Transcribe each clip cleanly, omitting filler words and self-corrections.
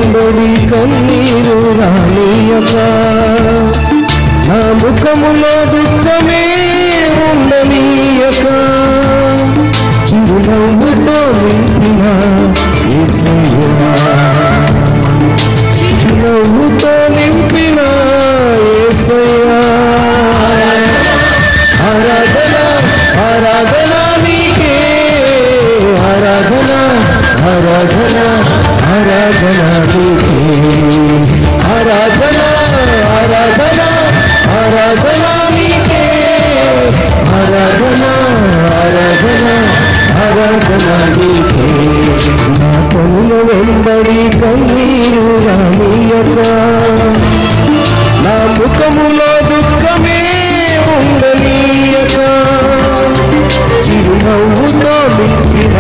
వెంబడి కన్నీరు రానియక, నా ముఖములో దుఃఖమే ఉండనీయక, చిరునవ్వుతో నింపిన యేసయ్యా, చిరునవ్వుతో నింపిన యేసయ్యా. ఆరాధన ఆరాధన నీకే, ఆరాధన ఆరాధన ఆరాధన నీకే, ఆరాధన ఆరాధన ఆరాధన నీకే, ఆరాధన ఆరాధన ఆరాధన నీకే. నా కనుల వెంబడి కన్నీరు రానియక, నా ముఖములో దుఃఖమే ఉండనీయక, చిరునవ్వుతో నింపిన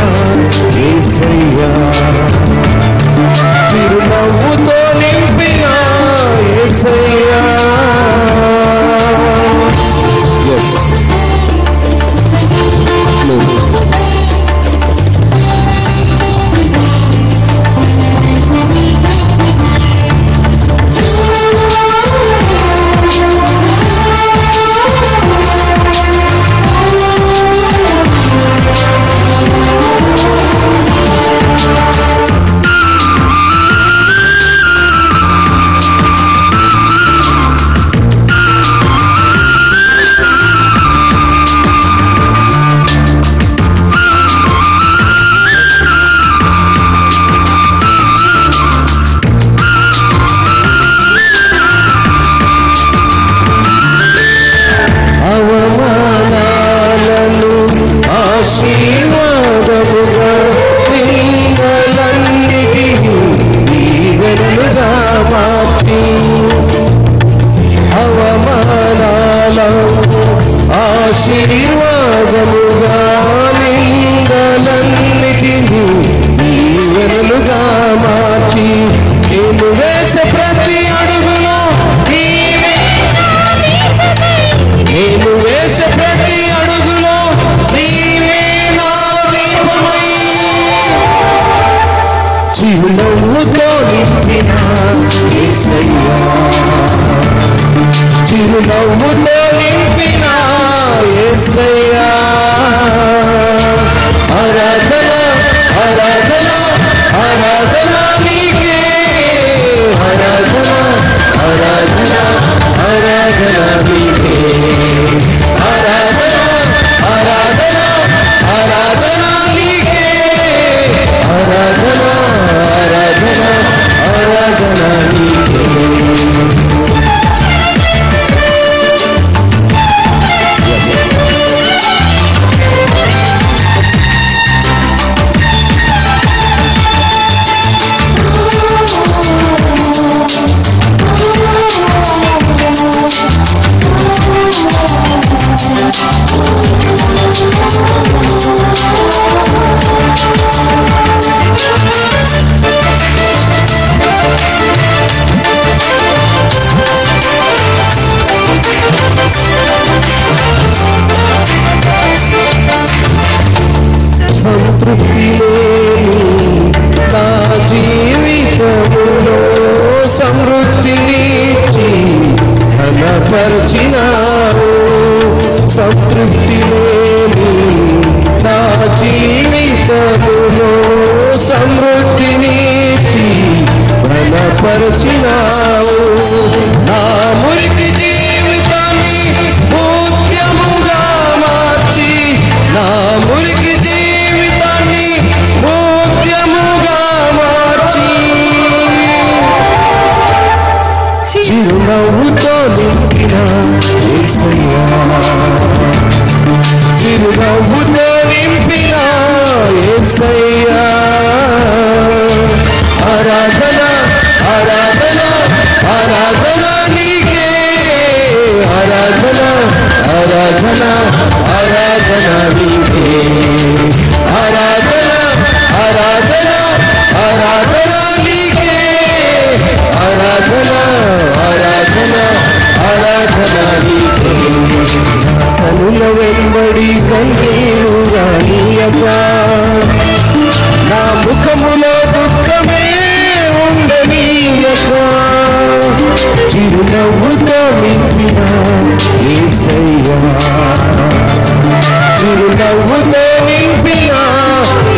యేసయ్యా, చిరునవ్వుతో నింపిన యేసయ్యా. Yes. అవమానాలను ఆశీర్వాదముగా, నిందలన్నిటినీ దీవెనలుగా మార్చి, అవమానాలను ఆశీర్వాదముగా, నిందలన్నిటినీ దీవెనలుగా మార్చి, నేను వేసే ప్రతి అడుగులో నీవే, నేను వేసే ప్రతి అడుగులో నీవే నా దీపమై, చిరునవ్వుతో నింపిన యేసయ్యా, చిరునవ్వుతో నింపిన యేసయ్యా. ఆరాధన ఆరాధన ఆరాధన నీకే, ఆరాధన ఆరాధన ఆరాధన నీకే, ఆరాధన ఆరాధన ఆరాధన నీకే, ఆరాధన ఆరాధన ఆరాధన నీకే. సంతృప్తి లేని నా జీవితములో సమృద్ధినిచ్చి ఘనపరచినావు, సంతృప్తి లేని నా జీవితములో సమృద్ధినిచ్చి ఘనపరచినావు, నా మురికి జీవితాన్ని భూత్యముగా మార్చి, నా మురికి జీవితాన్ని భూత్యముగా మార్చి, చిరునవ్వుతో నింపిన యేసయ్యా, చిరునవ్వుతో నింపిన యేసయ్యా. ఆరాధన ఆరాధన ఆరాధన నీకే, ఆరాధన ఆరాధన ఆరాధన నీకే, ఆరాధన ఆరాధన ఆరాధన నీకే, ఆరాధన ఆరాధన ఆరాధన నీకే. కనుల వెంబడి కన్నీరు రానియక, నా ముఖములో దుఃఖమే ఉండని చిరునవ్వుతో నింపిన యేసయ్యా, చిరునవ్వుతో నింపిన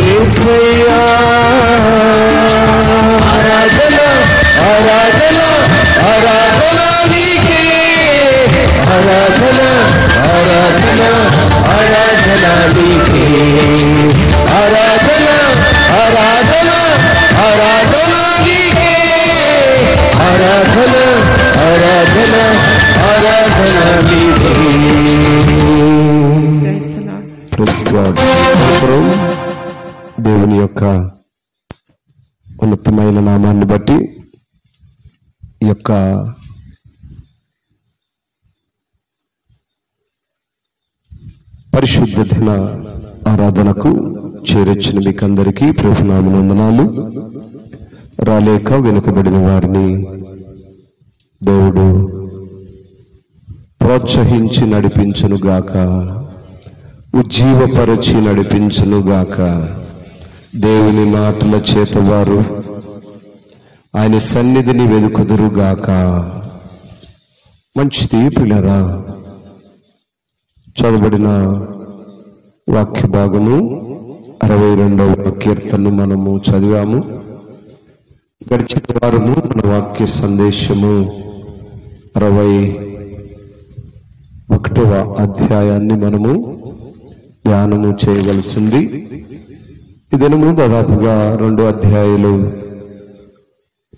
యేసయ్యా. ఆరాధన ఆరాధన ఆరాధన నీకే, ఆరాధన ఆరాధన ఆరాధన నీకే, ఆరాధన ఆరాధన ఆరాధన నీకే, ఆరాధన ఆరాధన ఆరాధన నీకే. దేవుని యొక్క ఉన్నతమైన నామాన్ని బట్టి ఈ యొక్క పరిశుద్ధ దిన ఆరాధనకు చేరొచ్చిన మీకందరికీ ప్రభునామవందనాలు. రాలేక వెనుకబడిన వారిని దేవుడు ప్రోత్సహించి నడిపించునుగాక, ఉజ్జీవపరచి నడిపించునుగాక. దేవుని మాటల చేత వారు ఆయన సన్నిధిని వెదుకుదురుగాక. మంచిది పిల్లరా, చదవబడిన వాక్య భాగము 62వ కీర్తనను మనము చదివాము. గడిచిన వారము మన వాక్య సందేశము 61వ అధ్యాయాన్ని మనము ధ్యానము చేయవలసింది. ఈ దినము దాదాపుగా 2 అధ్యాయాలు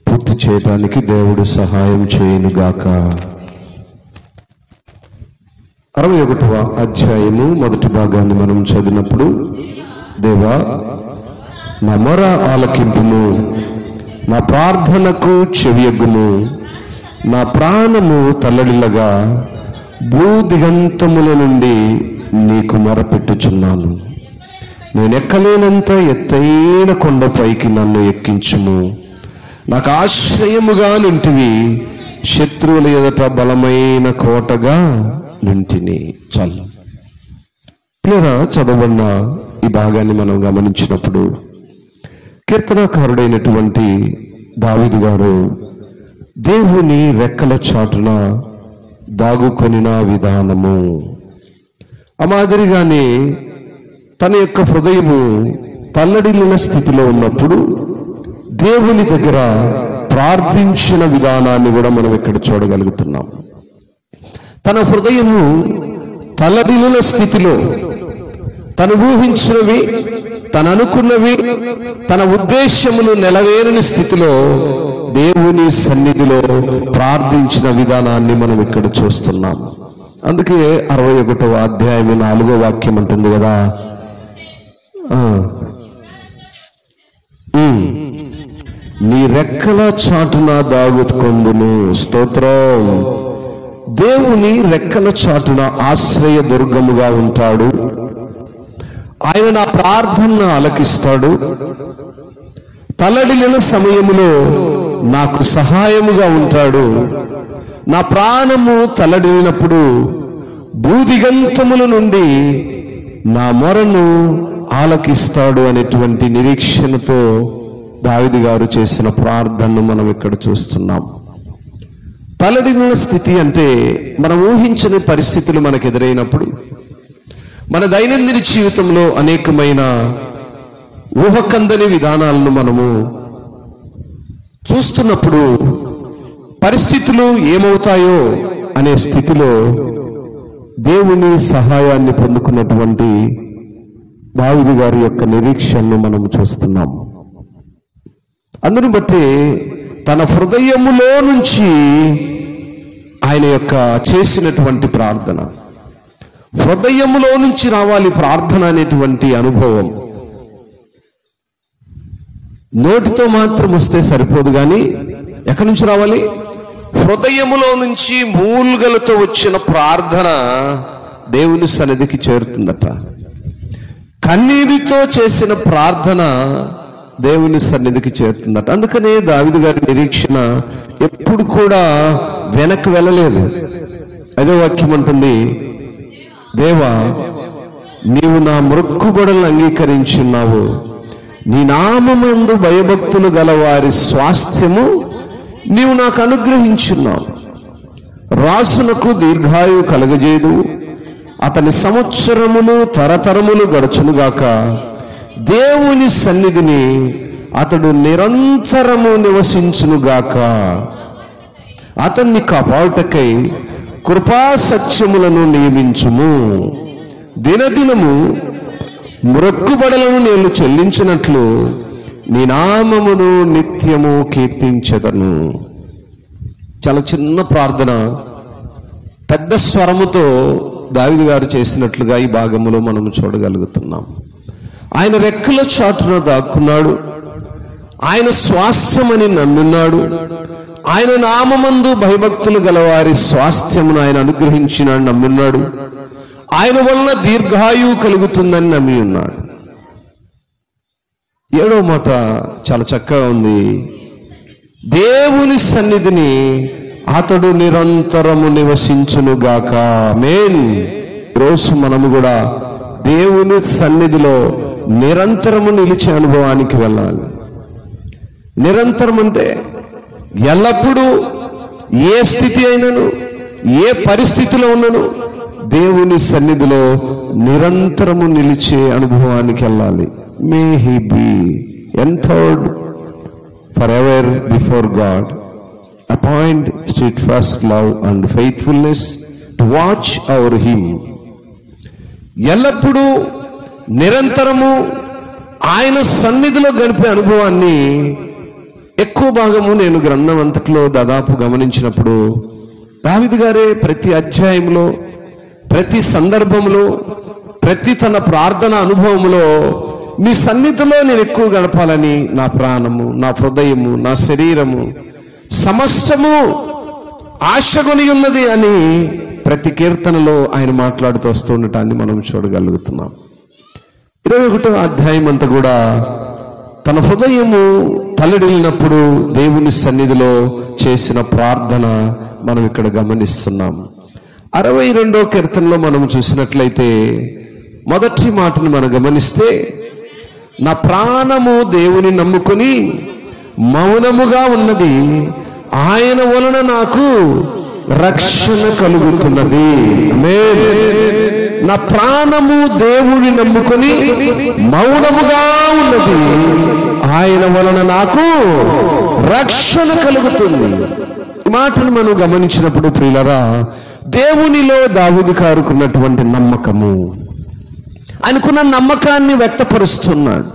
పూర్తి చేయడానికి దేవుడు సహాయం చేయనుగాక. 61వ అధ్యాయము మొదటి భాగాన్ని మనం చదివినప్పుడు, దేవా నా మొర ఆలకింపుము, నా ప్రార్థనకు చెవియొగ్గుము, నా ప్రాణము తల్లడిల్లగా భూదిగంతముల నుండి నీకు మొరపెట్టుచున్నాను. నేను ఎక్కలేనంత ఎత్తైన కొండపైకి నన్ను ఎక్కించుము. నాకు ఆశ్రయముగా నుంటివి, శత్రువుల ఎదుట బలమైన కోటగా నుంటిని. చాలు ప్రియరా, చదవబడిన ఈ భాగాన్ని మనం గమనించినప్పుడు కీర్తనాకారుడైనటువంటి దావీదు గారు దేవుని రెక్కల చాటున దాగుకొనిన విధానము, ఆ మాదిరిగానే తన యొక్క హృదయము తల్లడిల్లిన స్థితిలో ఉన్నప్పుడు దేవుని దగ్గర ప్రార్థించిన విధానాన్ని కూడా మనం ఇక్కడ చూడగలుగుతున్నాం. తన హృదయము తల్లడిల్లిన స్థితిలో తను ఊహించినవి, తను అనుకున్నవి, తన ఉద్దేశములు నెలవేరని స్థితిలో దేవుని సన్నిధిలో ప్రార్థించిన విధానాన్ని మనం ఇక్కడ చూస్తున్నాం. అందుకే 61వ అధ్యాయం 4వ వాక్యం అంటుంది కదా, నీ రెక్కల చాటున దాగుకొందును. స్తోత్రం. దేవుని రెక్కల చాటున ఆశ్రయ దుర్గముగా ఉంటాడు. ఆయన నా ప్రార్థన ఆలకిస్తాడు. తల్లడిల్లిన సమయములో నాకు సహాయముగా ఉంటాడు. నా ప్రాణము తల్లడిల్లినప్పుడు భూదిగంతముల నుండి నా మొరను ఆలకిస్తాడు అనేటువంటి నిరీక్షణతో దావీదు గారు చేసిన ప్రార్థనను మనం ఇక్కడ చూస్తున్నాం. తల్లడిల్లిన స్థితి అంటే మనం ఊహించని పరిస్థితులు మనకు ఎదురైనప్పుడు, మన దైనందిన జీవితంలో అనేకమైన ఊహకందని విధానాలను మనము చూస్తున్నప్పుడు పరిస్థితులు ఏమవుతాయో అనే స్థితిలో దేవుని సహాయాన్ని పొందుకున్నటువంటి దావీదు గారి యొక్క నిరీక్షణను మనం చూస్తున్నాం. అందుని బట్టి తన హృదయములో నుంచి ఆయన యొక్క చేసినటువంటి ప్రార్థన, హృదయములో నుంచి రావాలి ప్రార్థన అనేటువంటి అనుభవం. నోటితో మాత్రం వస్తే సరిపోదు, కానీ ఎక్కడి నుంచి రావాలి? హృదయములో నుంచి మూల్గలతో వచ్చిన ప్రార్థన దేవుని సన్నిధికి చేరుతుందట. కన్నీటితో చేసిన ప్రార్థన దేవుని సన్నిధికి చేరుతుందట. అందుకనే దావీదు గారి నిరీక్షణ ఎప్పుడు కూడా వెనక్కి వెళ్ళలేదు. అదే వాక్యం అంటుంది, దేవా నీవు నా మొక్కుబడులను అంగీకరించున్నావు, నీ నామమందు భయభక్తులు గల వారి స్వాస్థ్యము నీవు నాకు అనుగ్రహించున్నావు. రాజునకు దీర్ఘాయువు కలగజేదు, అతని సంవత్సరములు తరతరములు గడుచునుగాక. దేవుని సన్నిధిని అతడు నిరంతరము నివసించునుగాక. అతన్ని కాపాడుటకై కృపా సత్యములను నియమించుము. దినదినము మ్రొక్కుబడులను నేను చెల్లించినట్లు నీ నామమును నిత్యము కీర్తించెదను. చాలా చిన్న ప్రార్థన, పెద్ద స్వరముతో దావీదు గారు చేసినట్లుగా ఈ భాగములో మనం చూడగలుగుతున్నాం. ఆయన రెక్కల చాటున దాక్కున్నాడు. ఆయన స్వాస్థ్యమని నమ్మున్నాడు. ఆయన నామమందు భయభక్తులు గలవారి స్వాస్థ్యమును ఆయన అనుగ్రహించినాడు నమ్మున్నాడు. ఆయన వలన దీర్ఘాయువు కలుగుతుందని నమ్మి ఉన్నాడు. 7వ మాట చాలా చక్కగా ఉంది. దేవుని సన్నిధిని అతడు నిరంతరము నివసించునుగాక. ఆమేన్. రోజు మనము కూడా దేవుని సన్నిధిలో నిరంతరము నిలిచే అనుభవానికి వెళ్ళాలి. నిరంతరం అంటే ఎల్లప్పుడూ ఏ స్థితి అయినను ఏ పరిస్థితిలో ఉన్నను దేవుని సన్నిధిలో నిరంతరము నిలిచే అనుభవానికి వెళ్ళాలి. May he be enthroned for ever before God. Appoint steadfast love and faithfulness to watch over him. ఎల్లప్పుడూ నిరంతరము ఆయన సన్నిధిలో గడిపే అనుభవాన్ని ఎక్కువ భాగము నేను గ్రంథం అంతట్లో దాదాపు గమనించినప్పుడు దావీదు గారే ప్రతి అధ్యాయంలో, ప్రతి సందర్భంలో, ప్రతి తన ప్రార్థన అనుభవంలో మీ సన్నిధిలో నేను ఎక్కువ గడపాలని నా ప్రాణము, నా హృదయము, నా శరీరము సమస్తము ఆశగొని ఉన్నది అని ప్రతి కీర్తనలో ఆయన మాట్లాడుతూ వస్తూ ఉండటాన్ని మనం చూడగలుగుతున్నాం. 21వ అధ్యాయం అంతా కూడా తన హృదయము తల్లడిల్లినప్పుడు దేవుని సన్నిధిలో చేసిన ప్రార్థన మనం ఇక్కడ గమనిస్తున్నాం. 62వ కీర్తనలో మనం చూసినట్లయితే మొదటి మాటను మనం గమనిస్తే, నా ప్రాణము దేవుని నమ్ముకొని మౌనముగా ఉన్నది, ఆయన వలన నాకు రక్షణ కలుగుతున్నది. ఆమేన్. నా ప్రాణము దేవుని నమ్ముకొని మౌనముగా ఉన్నది, ఆయన వలన నాకు రక్షణ కలుగుతుంది. ఈ మాటను మనం గమనించినప్పుడు ప్రియులరా, దేవునిలో దావీదు గారుకున్నటువంటి నమ్మకము, ఆయనకున్న నమ్మకాన్ని వ్యక్తపరుస్తున్నాడు.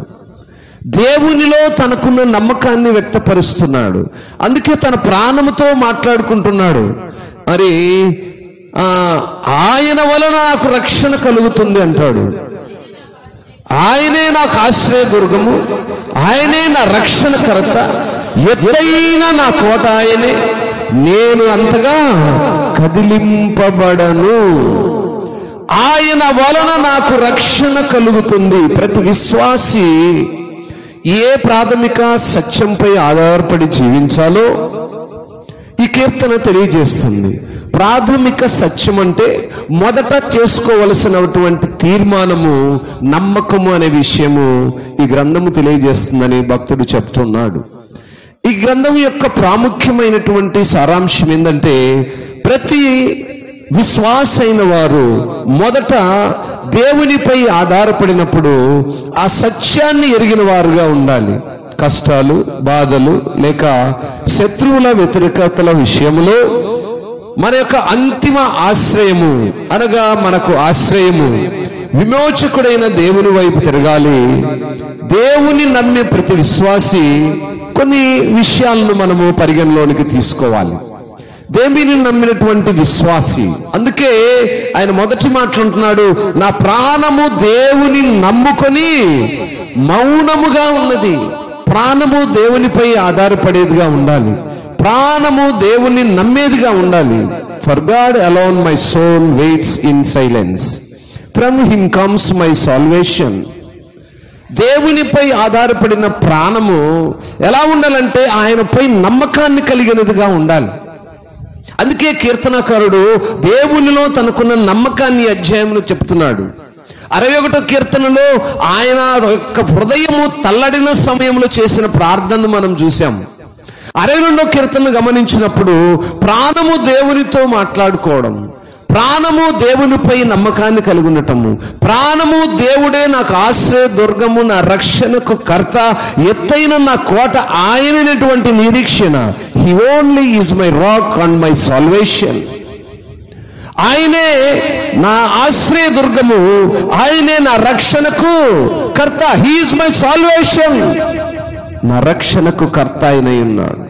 దేవునిలో తనకున్న నమ్మకాన్ని వ్యక్తపరుస్తున్నాడు. అందుకే తన ప్రాణముతో మాట్లాడుకుంటున్నాడు. మరి ఆయన వలన నాకు రక్షణ కలుగుతుంది అంటాడు. ఆయనే నాకు ఆశ్రయదుర్గము, ఆయనే నా రక్షణకర్త, ఎత్తైన నా కోట ఆయనే, నేను అంతగా కదిలింపబడను. ఆయన వలన నాకు రక్షణ కలుగుతుంది. ప్రతి విశ్వాసి ఏ ప్రాథమిక సత్యంపై ఆధారపడి జీవించాలో ఈ కీర్తన తెలియజేస్తుంది. ప్రాథమిక సత్యం అంటే మొదట చేసుకోవలసినటువంటి తీర్మానము నమ్మకము అనే విషయము ఈ గ్రంథము తెలియజేస్తుందని భక్తుడు చెప్తున్నాడు. ఈ గ్రంథం యొక్క ప్రాముఖ్యమైనటువంటి సారాంశం ఏంటంటే, ప్రతి విశ్వాసైన వారు మొదట దేవునిపై ఆధారపడినప్పుడు ఆ సత్యాన్ని ఎరిగిన వారుగా ఉండాలి. కష్టాలు, బాధలు లేక శత్రువుల వ్యతిరేకతల విషయంలో మన యొక్క అంతిమ ఆశ్రయము అనగా మనకు ఆశ్రయము విమోచకుడైన దేవుని వైపు తిరగాలి. దేవుని నమ్మే ప్రతి విశ్వాసి కొన్ని విషయాలను మనము పరిగణలోనికి తీసుకోవాలి. దేవుని నమ్మినటువంటి విశ్వాసి, అందుకే ఆయన మొదటి మాట్లాడుతున్నాడు, నా ప్రాణము దేవుని నమ్ముకొని మౌనముగా ఉన్నది. ప్రాణము దేవునిపై ఆధారపడేదిగా ఉండాలి. ప్రాణము దేవుని నమ్మేదిగా ఉండాలి. For God alone my soul waits in silence, from him comes my salvation. దేవునిపై ఆధారపడిన ప్రాణము ఎలా ఉండాలంటే ఆయనపై నమ్మకాన్ని కలిగినదిగా ఉండాలి. అందుకే కీర్తనకారుడు దేవునిలో తనకున్న నమ్మకాన్ని అధ్యాయంలో చెప్తున్నాడు. 61వ కీర్తనలో ఆయన యొక్క హృదయము తల్లడిన సమయంలో చేసిన ప్రార్థనను మనం చూసాం. 62వ కీర్తనను గమనించినప్పుడు ప్రాణము దేవునితో మాట్లాడుకోవడం, ప్రాణము దేవునిపై నమ్మకాన్ని కలిగి ఉండటము, ప్రాణము దేవుడే నాకు ఆశ్రయ దుర్గము, నా రక్షణకు కర్త, ఎత్తైన నా కోట ఆయనటువంటి నిరీక్షణ. He only is my rock and my salvation. ఆయనే నా ఆశ్రయ దుర్గము, ఆయనే నా రక్షణకు కర్త. He is my salvation. నా రక్షణకు కర్త ఆయన ఉన్నాడు.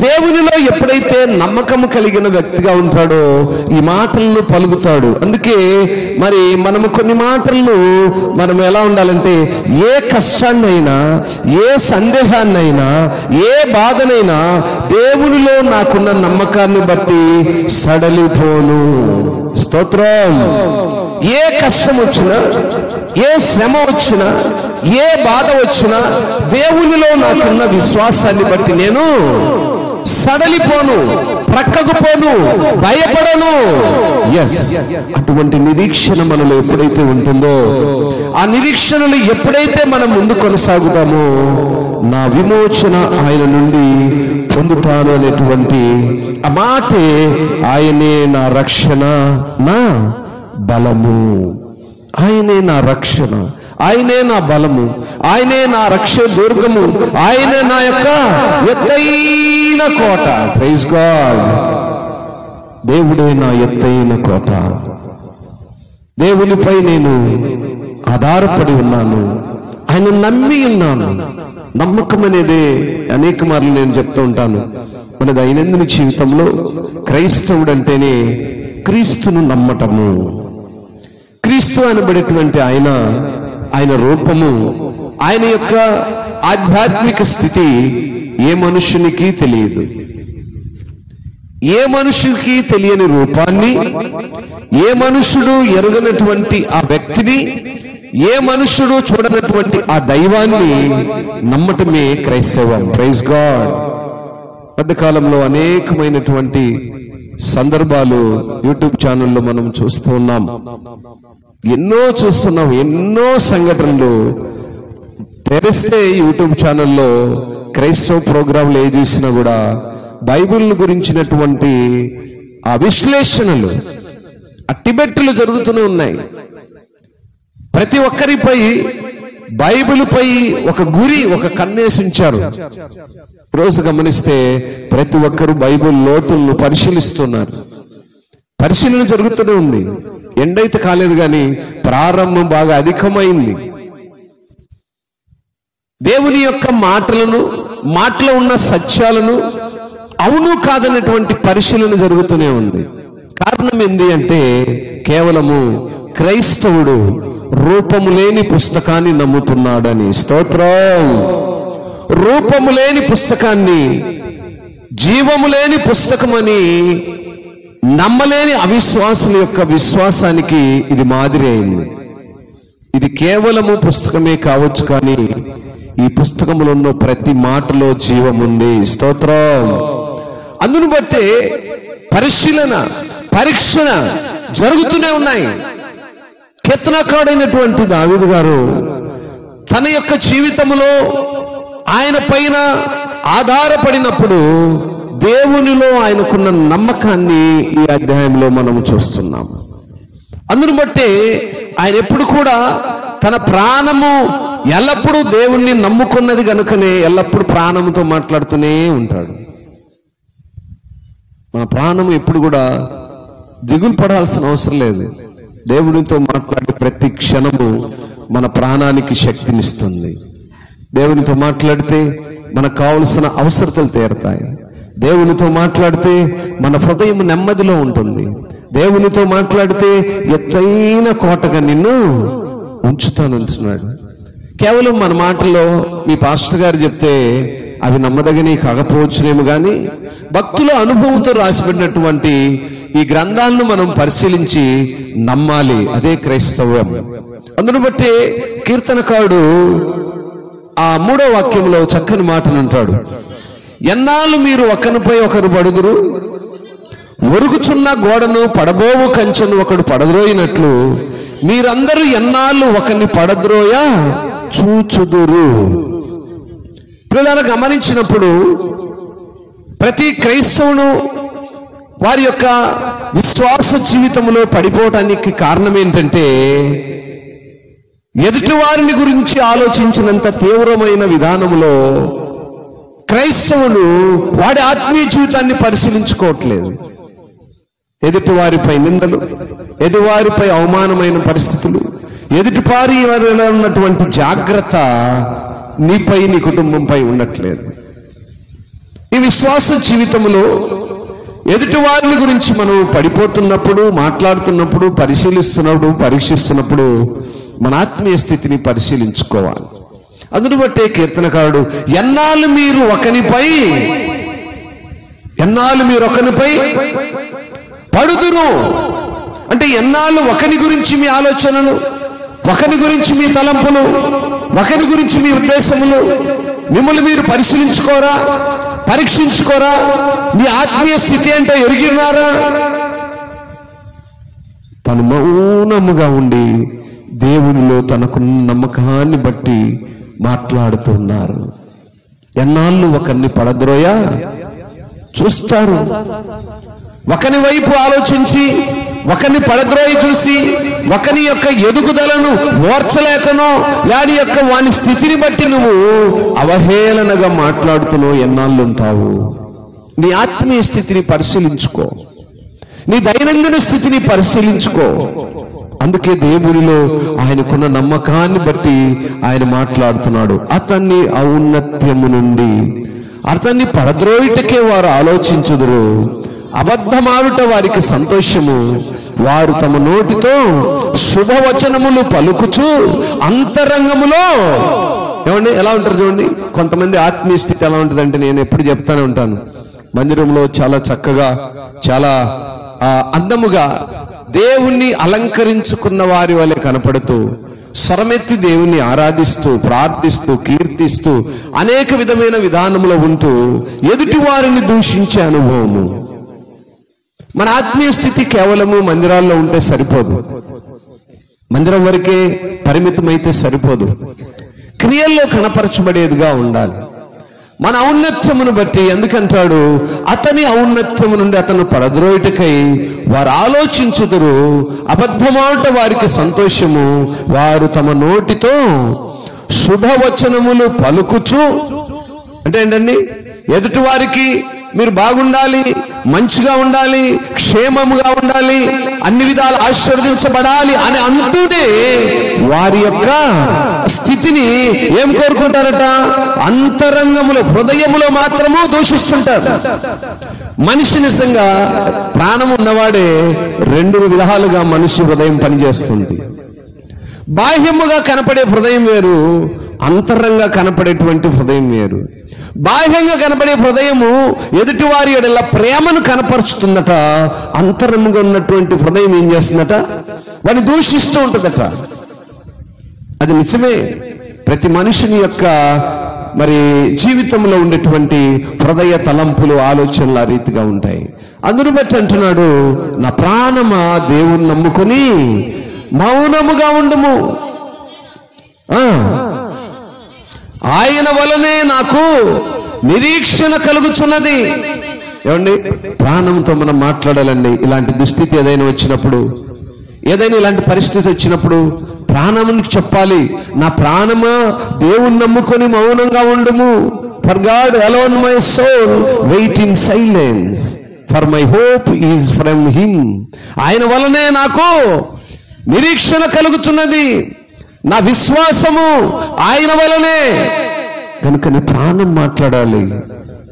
దేవునిలో ఎప్పుడైతే నమ్మకము కలిగిన వ్యక్తిగా ఉంటాడో ఈ మాటలను పలుకుతాడు. అందుకే మరి మనము కొన్ని మాటలను మనం ఎలా ఉండాలంటే, ఏ కష్టాన్నైనా, ఏ సందేహాన్నైనా, ఏ బాధనైనా దేవునిలో నాకున్న నమ్మకాన్ని బట్టి సడలిపోను. స్తోత్రం. ఏ కష్టం వచ్చినా, ఏ శ్రమ వచ్చినా, ఏ బాధ వచ్చినా దేవునిలో నాకున్న విశ్వాసాన్ని బట్టి నేను సడలిపోను, ప్రక్కకు పోను, భయపడను. ఎస్, అటువంటి నిరీక్షణ మనలో ఎప్పుడైతే ఉంటుందో, ఆ నిరీక్షణలు ఎప్పుడైతే మనం ముందు కొనసాగుతామో, నా విమోచన ఆయన నుండి పొందుతాను అనేటువంటి ఆ మాటే ఆయనే నా రక్షణ, నా బలము. ఆయనే నా రక్షణ, ఆయనే నా బలము, ఆయనే నా రక్షణ దుర్గము, ఆయనే నా యొక్క ఎత్తైన కోట. Praise God. దేవుడే నా ఎత్తైన కోట. దేవునిపై నేను ఆధారపడి ఉన్నాను, ఆయన నమ్మి ఉన్నాను. నమ్మకం అనేది అనేక మార్లు నేను చెప్తూ ఉంటాను. మన దైనందిన జీవితంలో క్రైస్తవుడు అంటేనే క్రీస్తును నమ్మటము. క్రీస్తు అనబడేటువంటి ఆయన రూపము, ఆయన యొక్క ఆధ్యాత్మిక స్థితి ఏ మనుషునికి తెలియదు. ఏ మనుషునికి తెలియని రూపాన్ని, ఏ మనుషుడు ఎరుగనటువంటి ఆ వ్యక్తిని, ఏ మనుషుడు చూడనటువంటి ఆ దైవాన్ని నమ్మటమే క్రైస్తవం. Praise God. మధ్యకాలంలో అనేకమైనటువంటి సందర్భాలు యూట్యూబ్ ఛానల్లో మనం చూస్తూ ఉన్నాం. ఎన్నో సంఘటనలు తెరిస్తే యూట్యూబ్ ఛానల్లో క్రైస్తవ ప్రోగ్రాంలు ఏ చూసినా కూడా బైబిల్ గురించినటువంటి ఆ విశ్లేషణలు, ఆ టిబెట్లు జరుగుతూనే ఉన్నాయి. ప్రతి ఒక్కరిపై బైబిల్ పై ఒక గురి, ఒక కన్నేసి ఉంచారు. రోజు గమనిస్తే ప్రతి ఒక్కరు బైబిల్ లోతులను పరిశీలిస్తున్నారు. పరిశీలన జరుగుతూనే ఉంది. ఎండైతే కాలేదు కానీ ప్రారంభం బాగా అధికమైంది. దేవుని యొక్క మాటలో ఉన్న సత్యాలను అవును కాదన్నటువంటి పరిశీలన జరుగుతూనే ఉంది. కారణం ఏంది అంటే, కేవలము క్రైస్తవుడు రూపము లేని పుస్తకాన్ని నమ్ముతున్నాడని. స్తోత్రం. రూపము లేని పుస్తకాన్ని జీవము లేని పుస్తకమని నమ్మలేని అవిశ్వాసుల యొక్క విశ్వాసానికి ఇది మాదిరి అయింది. ఇది కేవలము పుస్తకమే కావచ్చు, కానీ ఈ పుస్తకములో ఉన్న ప్రతి మాటలో జీవముంది. స్తోత్రం. అందును బట్టే పరిశీలన, పరీక్షణ జరుగుతూనే ఉన్నాయి. కీర్తనకారుడైనటువంటి దావీదు గారు తన యొక్క జీవితంలో ఆయన పైన ఆధారపడినప్పుడు దేవునిలో ఆయనకున్న నమ్మకాన్ని ఈ అధ్యాయంలో మనం చూస్తున్నాం. అందును బట్టి ఆయన ఎప్పుడు కూడా తన ప్రాణము ఎల్లప్పుడూ దేవుణ్ణి నమ్ముకున్నది కనుకనే ఎల్లప్పుడూ ప్రాణముతో మాట్లాడుతూనే ఉంటాడు. మన ప్రాణము ఎప్పుడు కూడా దిగులు పడాల్సిన అవసరం లేదు. దేవునితో మాట్లాడే ప్రతి క్షణము మన ప్రాణానికి శక్తినిస్తుంది. దేవునితో మాట్లాడితే మనకు కావలసిన అవసరతలు తీరతాయి. దేవునితో మాట్లాడితే మన హృదయం నెమ్మదిలో ఉంటుంది. దేవునితో మాట్లాడితే ఎత్తైన కోటగా నిన్ను ఉంచుతానంటున్నాడు. కేవలం మన మాటల్లో మీ పాస్టర్ గారు చెప్తే అవి నమ్మదగినవి కాకపోవచ్చునేమో కానీ భక్తుల అనుభవంతో రాసిపెట్టినటువంటి ఈ గ్రంథాలను మనం పరిశీలించి నమ్మాలి. అదే క్రైస్తవం. అందును బట్టి కీర్తనకారుడు ఆ 3వ వాక్యంలో చక్కని మాటను అంటాడు. ఎన్నాళ్ళు మీరు ఒకరిపై ఒకరు పడుదురు, ఒరుగుచున్న గోడను పడబోవు కంచెను ఒకడు పడద్రోయినట్లు మీరందరూ ఎన్నాళ్ళు ఒకరిని పడద్రోయ చూచుదురు. పిల్లలు గమనించినప్పుడు ప్రతి క్రైస్తవుడు వారి యొక్క విశ్వాస జీవితంలో పడిపోవటానికి కారణం ఏంటంటే ఎదుటి వారిని గురించి ఆలోచించినంత తీవ్రమైన విధానంలో క్రైస్తవుడు వాడి ఆత్మీయ జీవితాన్ని పరిశీలించుకోవట్లేదు. ఎదుటి వారిపై నిందలు, ఎదుటివారిపై అవమానమైన పరిస్థితులు, ఎదుటి వారిలో ఉన్నటువంటి జాగ్రత్త నీపై నీ కుటుంబంపై ఉండట్లేదు. ఈ విశ్వాస జీవితంలో ఎదుటి వారిని గురించి మనం పడిపోతున్నప్పుడు, మాట్లాడుతున్నప్పుడు, పరిశీలిస్తున్నప్పుడు, పరీక్షిస్తున్నప్పుడు మన ఆత్మీయ స్థితిని పరిశీలించుకోవాలి. అందును బట్టే కీర్తనకారుడు ఎన్నాళ్ళు మీరు ఒకనిపై పడుదురు అంటే ఎన్నాళ్ళు ఒకని గురించి మీ ఆలోచనలు, ఒకని గురించి మీ తలంపులు, ఒకని గురించి మీ ఉద్దేశములు మిమ్మల్ని మీరు పరిశీలించుకోరా, పరీక్షించుకోరా? మీ ఆత్మీయ స్థితి అంటే ఎరిగినారా? తను మౌనముగా ఉండి దేవునిలో తనకున్న నమ్మకాన్ని బట్టి మాట్లాడుతున్నారు. ఎన్నాళ్ళు ఒకరిని పడద్రోయా చూస్తారు. ఒకని వైపు ఆలోచించి, ఒకని పడద్రోయి చూసి, ఒకని యొక్క ఎదుగుదలను ఓర్చలేకనో వాని స్థితిని బట్టి నువ్వు అవహేళనగా మాట్లాడుతున్నావు. ఎన్నాళ్ళు ఉంటావు? నీ ఆత్మీయ స్థితిని పరిశీలించుకో, నీ దైనందిన స్థితిని పరిశీలించుకో. అందుకే దేవునిలో ఆయనకున్న నమ్మకాన్ని బట్టి ఆయన మాట్లాడుతున్నాడు. అతన్ని ఔన్నత్యము నుండి అతన్ని పడద్రోయుటకే వారు ఆలోచించుదురు, అబద్ధమాడుట వారికి సంతోషము. వారు తమ నోటితో శుభవచనములు పలుకుచు అంతరంగములో ఏమండి ఎలా ఉంటారు చూడండి. కొంతమంది ఆత్మీయ స్థితి ఎలా ఉంటుందంటే, నేను ఎప్పుడు చెప్తానే ఉంటాను, మందిరంలో చాలా చక్కగా, చాలా అందముగా దేవుణ్ణి అలంకరించుకున్న వారి వలె కనపడుతూ, స్వరమెత్తి దేవుణ్ణి ఆరాధిస్తూ, ప్రార్థిస్తూ, కీర్తిస్తూ, అనేక విధమైన విధానంలో ఉంటూ ఎదుటి వారిని దూషించే అనుభవము. మన ఆత్మీయ స్థితి కేవలము మందిరాల్లో ఉంటే సరిపోదు, మందిరం వరకే పరిమితమైతే సరిపోదు, క్రియల్లో కనపరచబడేదిగా ఉండాలి. మన ఔన్నత్యమును బట్టి, ఎందుకంటాడు అతని ఔన్నత్యము నుండి అతను పడద్రోయుటకై వారు ఆలోచించుదురు, అబద్ధమాట వారికి సంతోషము. వారు తమ నోటితో శుభవచనములు పలుకుచు అంటే ఏంటండి, ఎదుటి వారికి మీరు బాగుండాలి, మంచిగా ఉండాలి, క్షేమముగా ఉండాలి, అన్ని విధాలు ఆశీర్వదించబడాలి అని అంటూనే వారి యొక్క స్థితిని ఏం కోరుకుంటారట? అంతరంగములో, హృదయములో మాత్రము దూషిస్తుంటారు. మనిషి నిజంగా ప్రాణం ఉన్నవాడే రెండు విధాలుగా మనిషి హృదయం పనిచేస్తుంది. బాహ్యముగా కనపడే హృదయం వేరు, అంతరంగా కనపడేటువంటి హృదయం వేరు. బాహ్యంగా కనపడే హృదయము ఎదుటి వారి ఎడల ప్రేమను కనపరుచుతుందట. అంతరముగా ఉన్నటువంటి హృదయం ఏం చేస్తుందట? వాడిని దూషిస్తూ ఉంటుందట. అది నిజమే. ప్రతి మనుషుని యొక్క జీవితంలో ఉండేటువంటి హృదయ తలంపులు, ఆలోచనలు ఆ రీతిగా ఉంటాయి. అందును బట్టి అంటున్నాడు, నా ప్రాణమా దేవుణ్ణి నమ్ముకొని మౌనముగా ఉండుము, ఆయన వలనే నాకు నిరీక్షణ కలుగుచున్నది. ఏమండి, ప్రాణంతో మనం మాట్లాడాలండి. ఇలాంటి దుస్థితి ఏదైనా వచ్చినప్పుడు, ఏదైనా ఇలాంటి పరిస్థితి వచ్చినప్పుడు ప్రాణమునికి చెప్పాలి, నా ప్రాణమా దేవుణ్ణి నమ్ముకొని మౌనంగా ఉండుము. For God alone my soul wait in silence, for my hope is from him. ఆయన వలనే నాకు నిరీక్షణ కలుగుతున్నది, నా విశ్వాసము ఆయన వలనే. కనుక నీ ప్రాణం మాట్లాడాలి.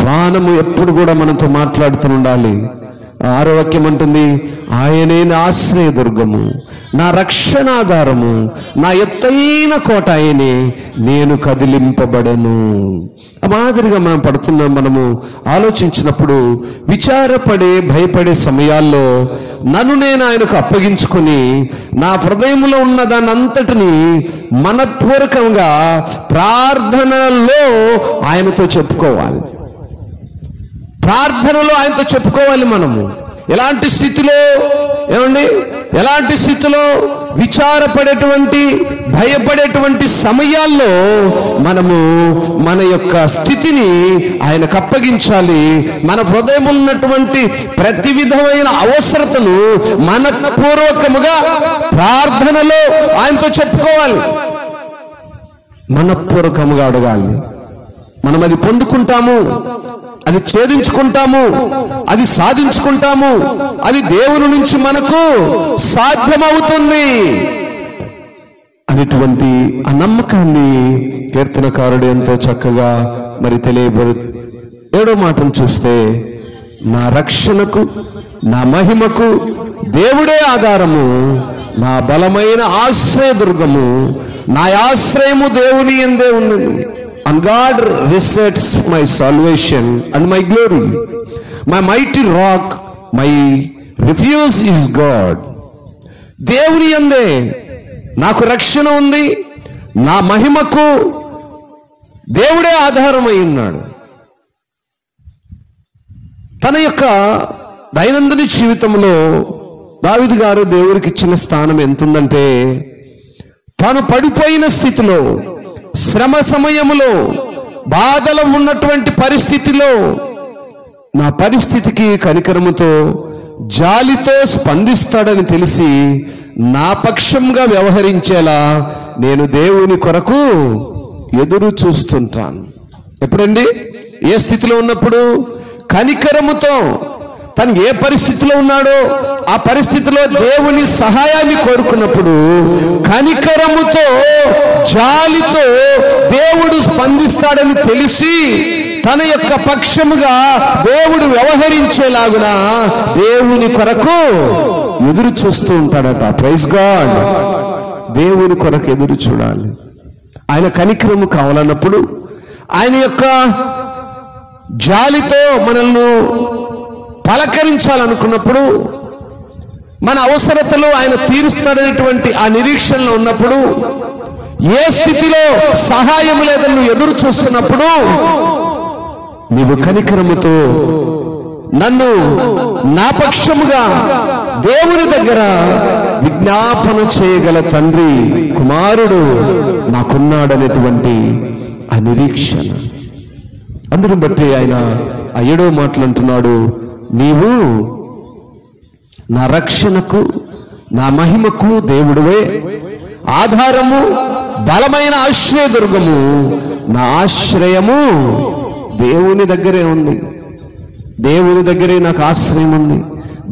ప్రాణము ఎప్పుడు కూడా మనతో మాట్లాడుతూ ఉండాలి. 6వ వాక్యం అంటుంది, ఆయనే నా ఆశ్రయదుర్గము, నా రక్షణాధారము, నా ఎత్తైన కోట ఆయనే, నేను కదిలింపబడను. ఆ మాదిరిగా మనము ఆలోచించినప్పుడు, విచారపడే, భయపడే సమయాల్లో నన్ను నేను ఆయనకు అప్పగించుకొని నా హృదయంలో ఉన్న దాన్ని అంతటిని మనపూర్వకంగా ప్రార్థనలో ఆయనతో చెప్పుకోవాలి. ప్రార్థనలో ఆయనతో చెప్పుకోవాలి. మనము ఎలాంటి స్థితిలో, ఏమండి, ఎలాంటి స్థితిలో విచారపడేటువంటి, భయపడేటువంటి సమయాల్లో మనము మన యొక్క స్థితిని ఆయనకు అప్పగించాలి. మన హృదయంలో ఉన్నటువంటి ప్రతి విధమైన అవసరతను మనపూర్వకముగా ప్రార్థనలో ఆయనతో చెప్పుకోవాలి, మనపూర్వకముగా అడగాలి. మనం అది పొందుకుంటాము, అది ఛేదించుకుంటాము, అది సాధించుకుంటాము. అది దేవుని నుంచి మనకు సాధ్యమవుతుంది అనేటువంటి ఆ నమ్మకాన్ని కీర్తనకారుడు ఎంతో చక్కగా మరి తెలియబడు. 7వ మాటను చూస్తే, నా రక్షణకు, నా మహిమకు దేవుడే ఆధారము, నా బలమైన ఆశ్రయదుర్గము, నా ఆశ్రయము దేవుని యందే ఉన్నది. And God resides my salvation and my glory. My mighty rock, my refuge is God. దేవుని యందే నాకు రక్షణ ఉంది, నా మహిమకు దేవుడే ఆధారమై ఉన్నాడు. తన యొక్క దైనందిన జీవితంలో దావీదు గారు దేవుడికి ఇచ్చిన స్థానం ఎంతుందంటే, తాను పడిపోయిన స్థితిలో, శ్రమ సమయములో, బాధలో ఉన్నటువంటి పరిస్థితిలో నా పరిస్థితికి కనికరముతో, జాలితో స్పందిస్తాడని తెలిసి నా పక్షంగా వ్యవహరించేలా నేను దేవుని కొరకు ఎదురు చూస్తుంటాను. ఎప్పుడండి? ఏ స్థితిలో ఉన్నప్పుడు? కనికరముతో. తను ఏ పరిస్థితిలో ఉన్నాడో ఆ పరిస్థితిలో దేవుని సహాయాన్ని కోరుకున్నప్పుడు కనికరముతో, జాలితో దేవుడు స్పందిస్తాడని తెలిసి తన యొక్క పక్షముగా దేవుడు వ్యవహరించేలాగున దేవుని కొరకు ఎదురు చూస్తూ ఉంటాడట. Praise God. దేవుని కొరకు ఎదురు చూడాలి. ఆయన కనికరము కావాలన్నప్పుడు, ఆయన యొక్క జాలితో మనల్ని పలకరించాలనుకున్నప్పుడు, మన అవసరతలు ఆయన తీరుస్తాడనేటువంటి ఆ నిరీక్షణలో ఉన్నప్పుడు, ఏ స్థితిలో సహాయం లేదని నువ్వు ఎదురు చూస్తున్నప్పుడు, నీవు కనికరముతో నన్ను నా పక్షముగా దేవుని దగ్గర విజ్ఞాపన చేయగల తండ్రి, కుమారుడు నాకున్నాడనేటువంటి ఆ నిరీక్షణ. అందుని బట్టి ఆయన ఆ 7వ మాటలు అంటున్నాడు, నీవు నా రక్షణకు, నా మహిమకు దేవుడివే ఆధారము, బలమైన ఆశ్రయదుర్గము, నా ఆశ్రయము దేవుని దగ్గరే ఉంది. దేవుని దగ్గరే నాకు ఆశ్రయం ఉంది.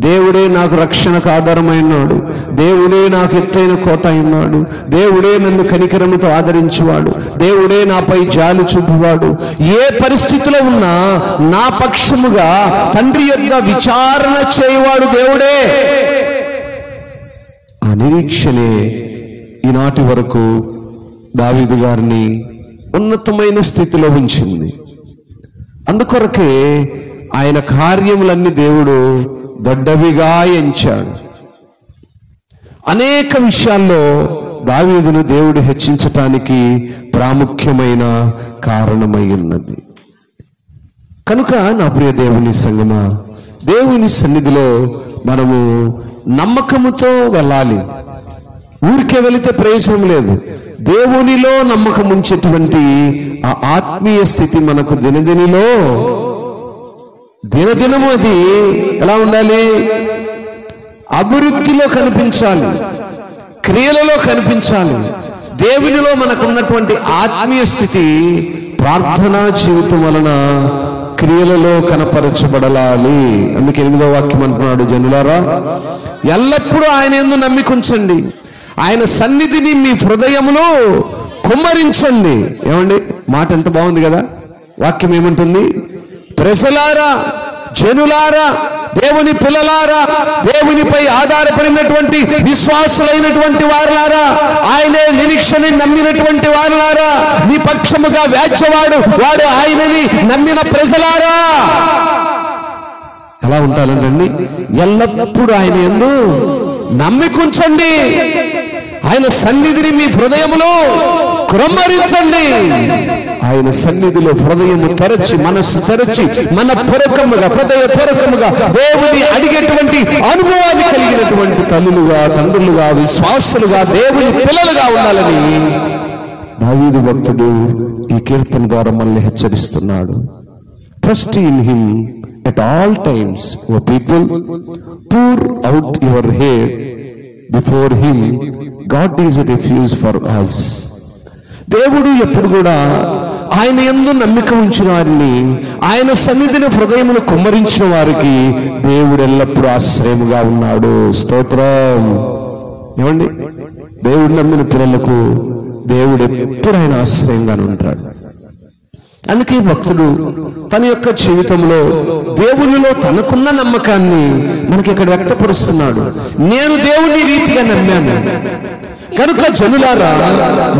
దేవుడే నాకు రక్షణకు ఆధారమైనాడు. దేవుడే నాకు ఎత్తైన కోట అయినాడు. దేవుడే నన్ను కనికరముతో ఆదరించేవాడు. దేవుడే నాపై జాలి చూపువాడు. ఏ పరిస్థితిలో ఉన్నా నా పక్షముగా తండ్రి యొద్ద విచారణ చేయవాడు దేవుడే. ఆ నిరీక్షణే ఈనాటి వరకు దావీదు గారిని ఉన్నతమైన స్థితిలో ఉంచింది. అందుకొరకే ఆయన కార్యములన్నీ దేవుడు దొడ్డవిగా ఎంచాడు. అనేక విషయాల్లో దావీదును దేవుడు హెచ్చించటానికి ప్రాముఖ్యమైన కారణమై ఉన్నది. కనుక నా ప్రియ దేవుని సంగమా, దేవుని సన్నిధిలో మనము నమ్మకముతో వెళ్ళాలి. ఊరికే వెళితే ప్రయోజనం లేదు. దేవునిలో నమ్మకం ఉంచేటువంటి ఆ ఆత్మీయ స్థితి మనకు దినదినము అది ఎలా ఉండాలి? అభివృద్ధిలో కనిపించాలి, క్రియలలో కనిపించాలి. దేవునిలో మనకున్నటువంటి ఆత్మీయ స్థితి ప్రార్థనా జీవితం వలన క్రియలలో కనపరచబడాలి. అందుకే 8వ వాక్యం అంటున్నాడు, జనులారా ఎల్లప్పుడూ ఆయన యందు నమ్మికుంచండి, ఆయన సన్నిధిని మీ హృదయములో కుమ్మరించండి. ఏమండి, మాట ఎంత బాగుంది కదా. వాక్యం ఏమంటుంది? ప్రజలారా, జనులారా, దేవుని పిల్లలారా, దేవునిపై ఆధారపడినటువంటి విశ్వాసులైనటువంటి వారులారా, ఆయనే నిరీక్షణ నమ్మినటువంటి వారులారా, నీ పక్షముగా వ్యాజ్యవాడు వాడు ఆయనని నమ్మిన ప్రజలారా. ఎలా ఉంటారండి? ఎల్లప్పుడూ ఆయన యందు నమ్మికుంచండి, ఆయన సన్నిధిని మీ హృదయములో కుమ్మరించండి. ఆయన సన్నిధిలో హృదయము తెరచి, మనస్సు తెరచి, మన పూర్వకముగా, హృదయపూర్వకముగా దేవుని అడిగేటువంటి అనుభవాన్ని కలిగినటువంటి తల్లులుగా, తండ్రులుగా, విశ్వాసులుగా, దేవుని పిల్లలుగా ఉండాలని దావీదు భక్తుడు ఈ కీర్తన ద్వారా మనల్ని హెచ్చరిస్తున్నాడు. Trust in him at all times, O people, pour out your head before him. God is a refuge for us. దేవుడు ఎప్పుడు కూడా ఆయన యందు నమ్మిక ఉంచిన వారిని, ఆయన సన్నిధిని హృదయమును కుమ్మరించిన వారికి దేవుడు ఎల్లప్పుడూ ఆశ్రయముగా ఉన్నాడు. స్తోత్రం. ఏమండి, దేవుడు నమ్మిన పిల్లలకు దేవుడు ఎప్పుడైనా ఆశ్రయంగానే ఉంటాడు. అందుకే భక్తుడు తన యొక్క జీవితంలో దేవునిలో తనకున్న నమ్మకాన్ని మనకి ఇక్కడ వ్యక్తపరుస్తున్నాడు. నేను దేవుని రీతిగా నమ్మాను కనుక జనులారా,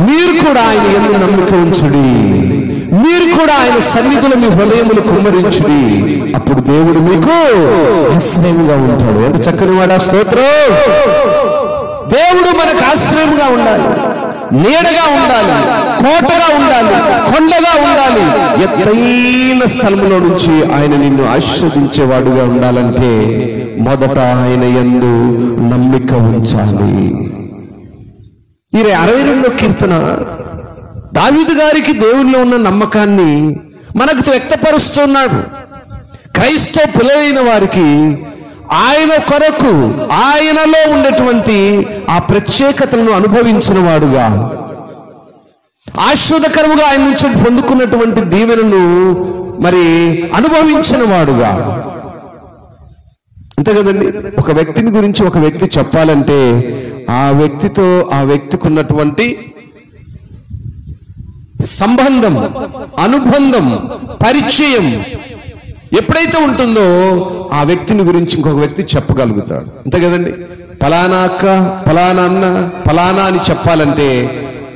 మీరు కూడా ఆయన యందు నమ్మిక ఉంచుడి, మీరు కూడా ఆయన సన్నిధిలో మీ హృదయములు కుమ్మరించుడి, అప్పుడు దేవుడు మీకు ఆశ్రయంగా ఉంటాడు. ఎంత చక్కని వాడా, స్తోత్రం. దేవుడు మనకు ఆశ్రయంగా ఉండాలి, నీడగా ఉండాలి, కోటగా ఉండాలి, కొండగా ఉండాలి. ఎత్తైన స్థలంలో నుంచి ఆయన నిన్ను ఆశీర్వదించేవాడుగా ఉండాలంటే మొదట ఆయన యందు నమ్మిక ఉంచాలి. ఈ 62వ కీర్తన దావీదు గారికి దేవునిలో ఉన్న నమ్మకాన్ని మనకు వ్యక్తపరుస్తున్నాడు. క్రైస్తవ పిల్లలైన వారికి ఆయన కొరకు, ఆయనలో ఉన్నటువంటి ఆ ప్రత్యేకతలను అనుభవించిన వాడుగా, ఆశీర్వాదకరముగా ఆయన నుంచి పొందుకున్నటువంటి దీవెనను మరి అనుభవించిన వాడుగా. అంతే కదండి. ఒక వ్యక్తిని గురించి ఒక వ్యక్తి చెప్పాలంటే ఆ వ్యక్తితో, ఆ వ్యక్తికి ఉన్నటువంటి సంబంధం, అనుబంధం, పరిచయం ఎప్పుడైతే ఉంటుందో ఆ వ్యక్తిని గురించి ఇంకొక వ్యక్తి చెప్పగలుగుతాడు. అంతే కదండి. ఫలానా అక్క, ఫలానా అన్న, ఫలానా అని చెప్పాలంటే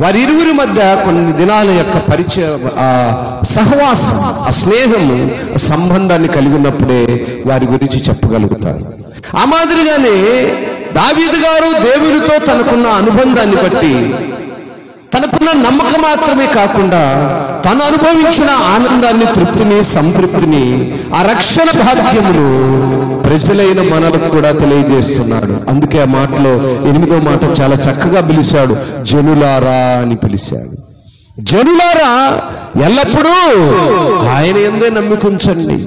వారి ఇరువురి మధ్య కొన్ని దినాల యొక్క పరిచయ, ఆ సహవాసం, ఆ స్నేహము, సంబంధాన్ని కలిగి ఉన్నప్పుడే వారి గురించి చెప్పగలుగుతారు. ఆ మాదిరిగానే దావీదు గారు దేవునితో తనకున్న అనుబంధాన్ని బట్టి, తనకున్న నమ్మకం మాత్రమే కాకుండా తను అనుభవించిన ఆనందాన్ని, తృప్తిని, సంతృప్తిని, ఆ రక్షణ భాగ్యములు ప్రజలైన మనలకు కూడా తెలియజేస్తున్నాడు. అందుకే ఆ మాటలో 8వ మాట చాలా చక్కగా పిలిచాడు, జనులారా అని పిలిచాడు. జనులారా, ఎల్లప్పుడూ ఆయన యందే నమ్మికుంచండి.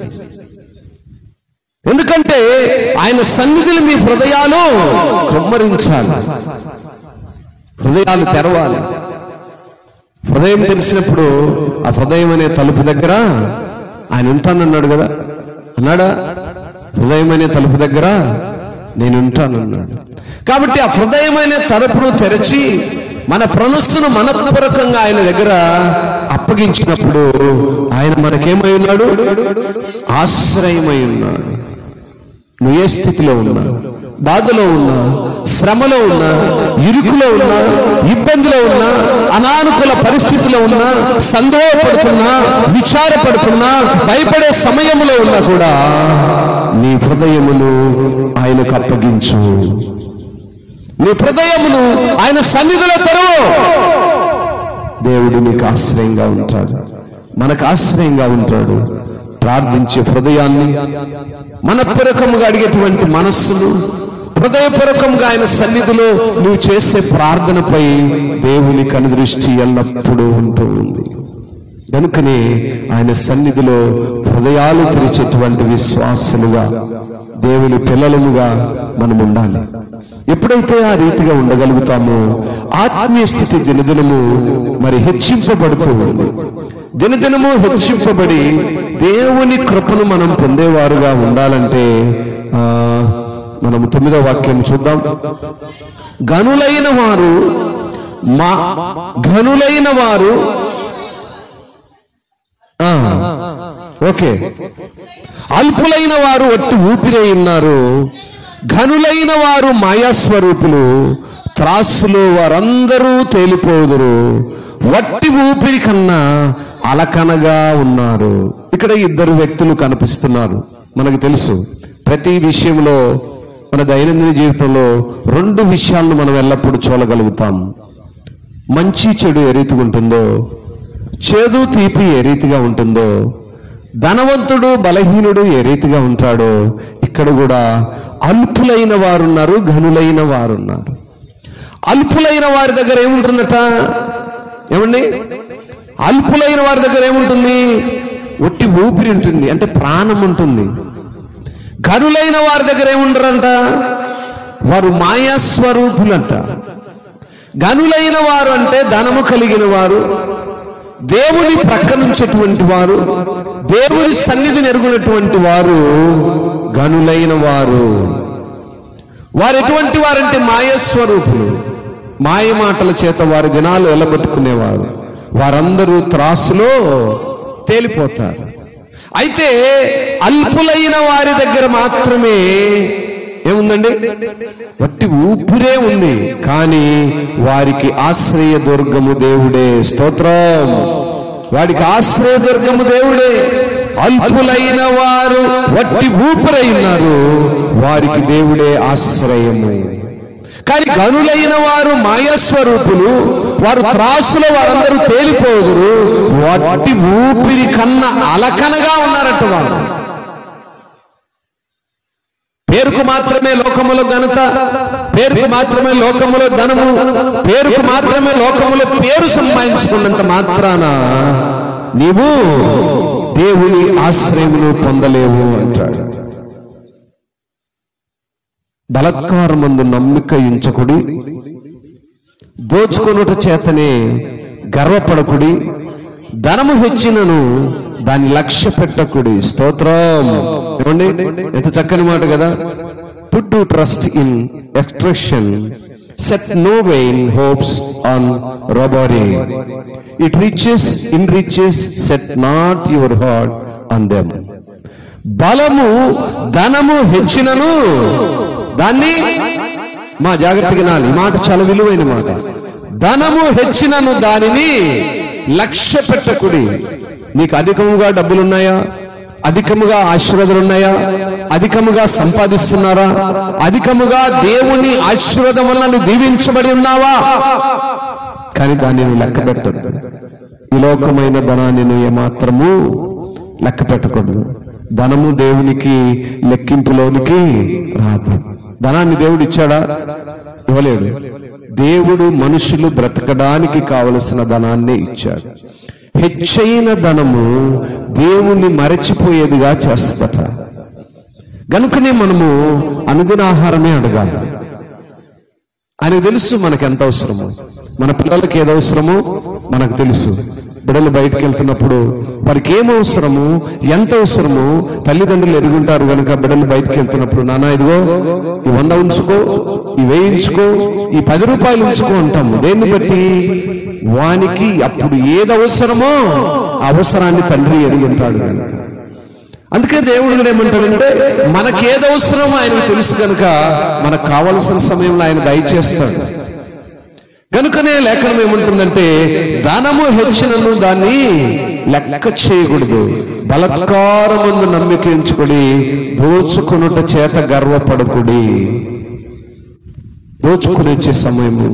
ఎందుకంటే ఆయన సన్నిధిని మీ హృదయాలు కుమ్మరించాలి, హృదయాలు తెరవాలి. హృదయం తెలిసినప్పుడు ఆ హృదయం అనే తలుపు దగ్గర ఆయన ఉంటానన్నాడు కదా, అన్నాడా? హృదయం అనే తలుపు దగ్గర నేను ఉంటానన్నాడు. కాబట్టి ఆ హృదయం అనే తలుపును తెరచి మన మనస్సును మనపూర్వకంగా ఆయన దగ్గర అప్పగించినప్పుడు ఆయన మనకేమై ఉన్నాడు? ఆశ్రయమై ఉన్నాడు. నువ్వు ఏ స్థితిలో ఉన్నా, బాధలో ఉన్నా, శ్రమలో ఉన్నా, ఇరుకులో ఉన్నా, ఇబ్బందిలో ఉన్నా, అనానుకూల పరిస్థితిలో ఉన్నా, సందేహపడుతున్నా, విచారపడుతున్నా, భయపడే సమయంలో ఉన్నా కూడా నీ హృదయమును ఆయనకు అప్పగించు. నీ హృదయమును ఆయన సన్నిధిలో తెరవు. దేవుడు నీకు ఆశ్రయంగా ఉంటాడు, మనకు ఆశ్రయంగా ఉంటాడు. ప్రార్థించే హృదయాన్ని, మనపూర్వకంగా అడిగేటువంటి మనస్సును, హృదయపూర్వకంగా ఆయన సన్నిధిలో నువ్వు చేసే ప్రార్థనపై దేవుని కనుదృష్టి ఎల్లప్పుడూ ఉంటూ ఉంది. కనుకనే ఆయన సన్నిధిలో హృదయాలు తెరిచేటువంటి విశ్వాసులుగా, దేవుని పిల్లలముగా మనం ఉండాలి. ఎప్పుడైతే ఆ రీతిగా ఉండగలుగుతామో ఆత్మీయ స్థితి దినదినము మరి హెచ్చింపబడుతూ ఉంది. దినదినము హెచ్చింపబడి దేవుని కృపను మనం పొందేవారుగా ఉండాలంటే మనము 9వ వాక్యం చూద్దాం. ఘనులైన వారు ఓకే, అల్పులైన వారు ఒట్టి ఊపిరై ఉన్నారు, ఘనులైన వారు మాయాస్వరూపులు, త్రాసులో వారందరూ తేలిపోదురు, వట్టి ఊపిరి కన్నా అలకనగా ఉన్నారు. ఇక్కడ 2 వ్యక్తులు కనిపిస్తున్నారు. మనకు తెలుసు ప్రతి విషయంలో, మన దైనందిన జీవితంలో 2 విషయాలను మనం ఎల్లప్పుడూ చూడగలుగుతాం. మంచి చెడు ఏ రీతిగా ఉంటుందో చేదు తీపి ఏ రీతిగా ఉంటుందో, ధనవంతుడు బలహీనుడు ఏ రీతిగా ఉంటాడో, ఇక్కడ కూడా అల్పులైన వారున్నారు, ఘనులైన వారున్నారు. అల్పులైన వారి దగ్గర ఏముంటుందట? ఏమండి, అల్పులైన వారి దగ్గర ఏముంటుంది? ఒట్టి ఊపిరి ఉంటుంది, అంటే ప్రాణం ఉంటుంది. ఘనులైన వారి దగ్గర ఏముంటారంట? వారు మాయాస్వరూపులంట. ఘనులైన వారు అంటే ధనము కలిగిన వారు, దేవుని ప్రక్కనుంచేటువంటి వారు, దేవుని సన్నిధిని ఎరుగునటువంటి వారు ఘనులైన వారు. వారు ఎటువంటి వారంటే మాయస్వరూపులు. మాయ మాటల చేత వారి దినాలు ఎలబెట్టుకునేవారు. వారందరూ త్రాసులో తేలిపోతారు. అయితే అల్పులైన వారి దగ్గర మాత్రమే ఏముందండి? వట్టి ఊపిరే ఉంది, కానీ వారికి ఆశ్రయ దుర్గము దేవుడే. స్తోత్రం. వాడికి ఆశ్రయ దుర్గము దేవుడే. అల్పులైన వారు వట్టి ఊపిరై ఉన్నారు, వారికి దేవుడే ఆశ్రయము. కానీ ఘనులైన వారు మాయస్వరూపులు, వారు త్రాసులో వారందరూ తేలిపోదురు, వట్టి ఊపిరి కన్నా అలకనగా ఉన్నారట. వారు పేరుకు మాత్రమే లోకములో ఘనత, పేరుకు మాత్రమే లోకములో ధనము, పేరుకు మాత్రమే లోకములో పేరు సంపాదించుకున్నంత మాత్రాన నీవు దేవుని ఆశ్రయమును పొందలేవు అంటాడు. బలత్కారమందు నమ్మిక ఉంచకుడి, దోచుకొనుట చేతనే గర్వపడకుడి, ధనము హెచ్చినను దాన్ని లక్ష్య పెట్టకుడి. స్తోత్రం. ఏమండి, ఎంత చక్కని మాట కదా. Put to trust in extraction, set no vain hopes on robbery. It reaches in riches, set not your heart on them. బలము ధనము హెచ్చినను దాన్ని మా జాగ్రత్తగా వినాలి. ఈ మాట చాలా విలువైన మాట. ధనము హెచ్చినను దానిని లక్ష్య పెట్టకుడి. నీకు అధికముగా డబ్బులున్నాయా? అధికముగా ఆశీర్వాదాలున్నాయా? అధికముగా సంపాదిస్తున్నారా? అధికముగా దేవుని ఆశీర్వాదం వల్ల నువ్వు దీవించబడి ఉన్నావా? కానీ దాన్ని నువ్వు లెక్క పెట్టదు. ఈ లోకమైన ధనాన్ని నువ్వు ఏమాత్రము లెక్క పెట్టకూడదు. ధనము దేవునికి లెక్కింపులోనికి రాదు. ధనాన్ని దేవుడు ఇచ్చాడా? ఇవ్వలేడు. దేవుడు మనుషులు బ్రతకడానికి కావలసిన ధనాన్ని ఇచ్చాడు. హెచ్చైన ధనము దేవుని మరచిపోయేదిగా చేస్తట. గనుకనే మనము అనుదిన ఆహారమే అడగాలి. ఆయనకు తెలుసు మనకు ఎంత అవసరమో, మన పిల్లలకి ఏది అవసరమో మనకు తెలుసు. బిడ్డలు బయటకు వెళ్తున్నప్పుడు వారికి ఏం అవసరము, ఎంత అవసరమో తల్లిదండ్రులు ఎరుగుంటారు. కనుక బిడ్డలు బయటకు వెళ్తున్నప్పుడు, నాన్న ఇదిగో ఈ 100 ఉంచుకో, ఈ 1000 ఉంచుకో, ఈ 10 రూపాయలు ఉంచుకో అంటాము. దేన్ని బట్టి? వానికి అప్పుడు ఏది అవసరమో అవసరాన్ని తండ్రి ఎరుగుంటాడు కనుక. అందుకే దేవుడు ఏమంటాడంటే, మనకేది అవసరమో ఆయనకు తెలుసు కనుక మనకు కావలసిన సమయంలో ఆయన దయచేస్తాడు. కనుకనే లేఖనం ఏమంటుందంటే, ధనము హెచ్చినను దాన్ని లెక్క చేయకూడదు, బలత్కారమందు నమ్మిక ఉంచుకుడి, దోచుకొనుట చేత గర్వపడకుడి. దోచుకుని వచ్చే సమయము,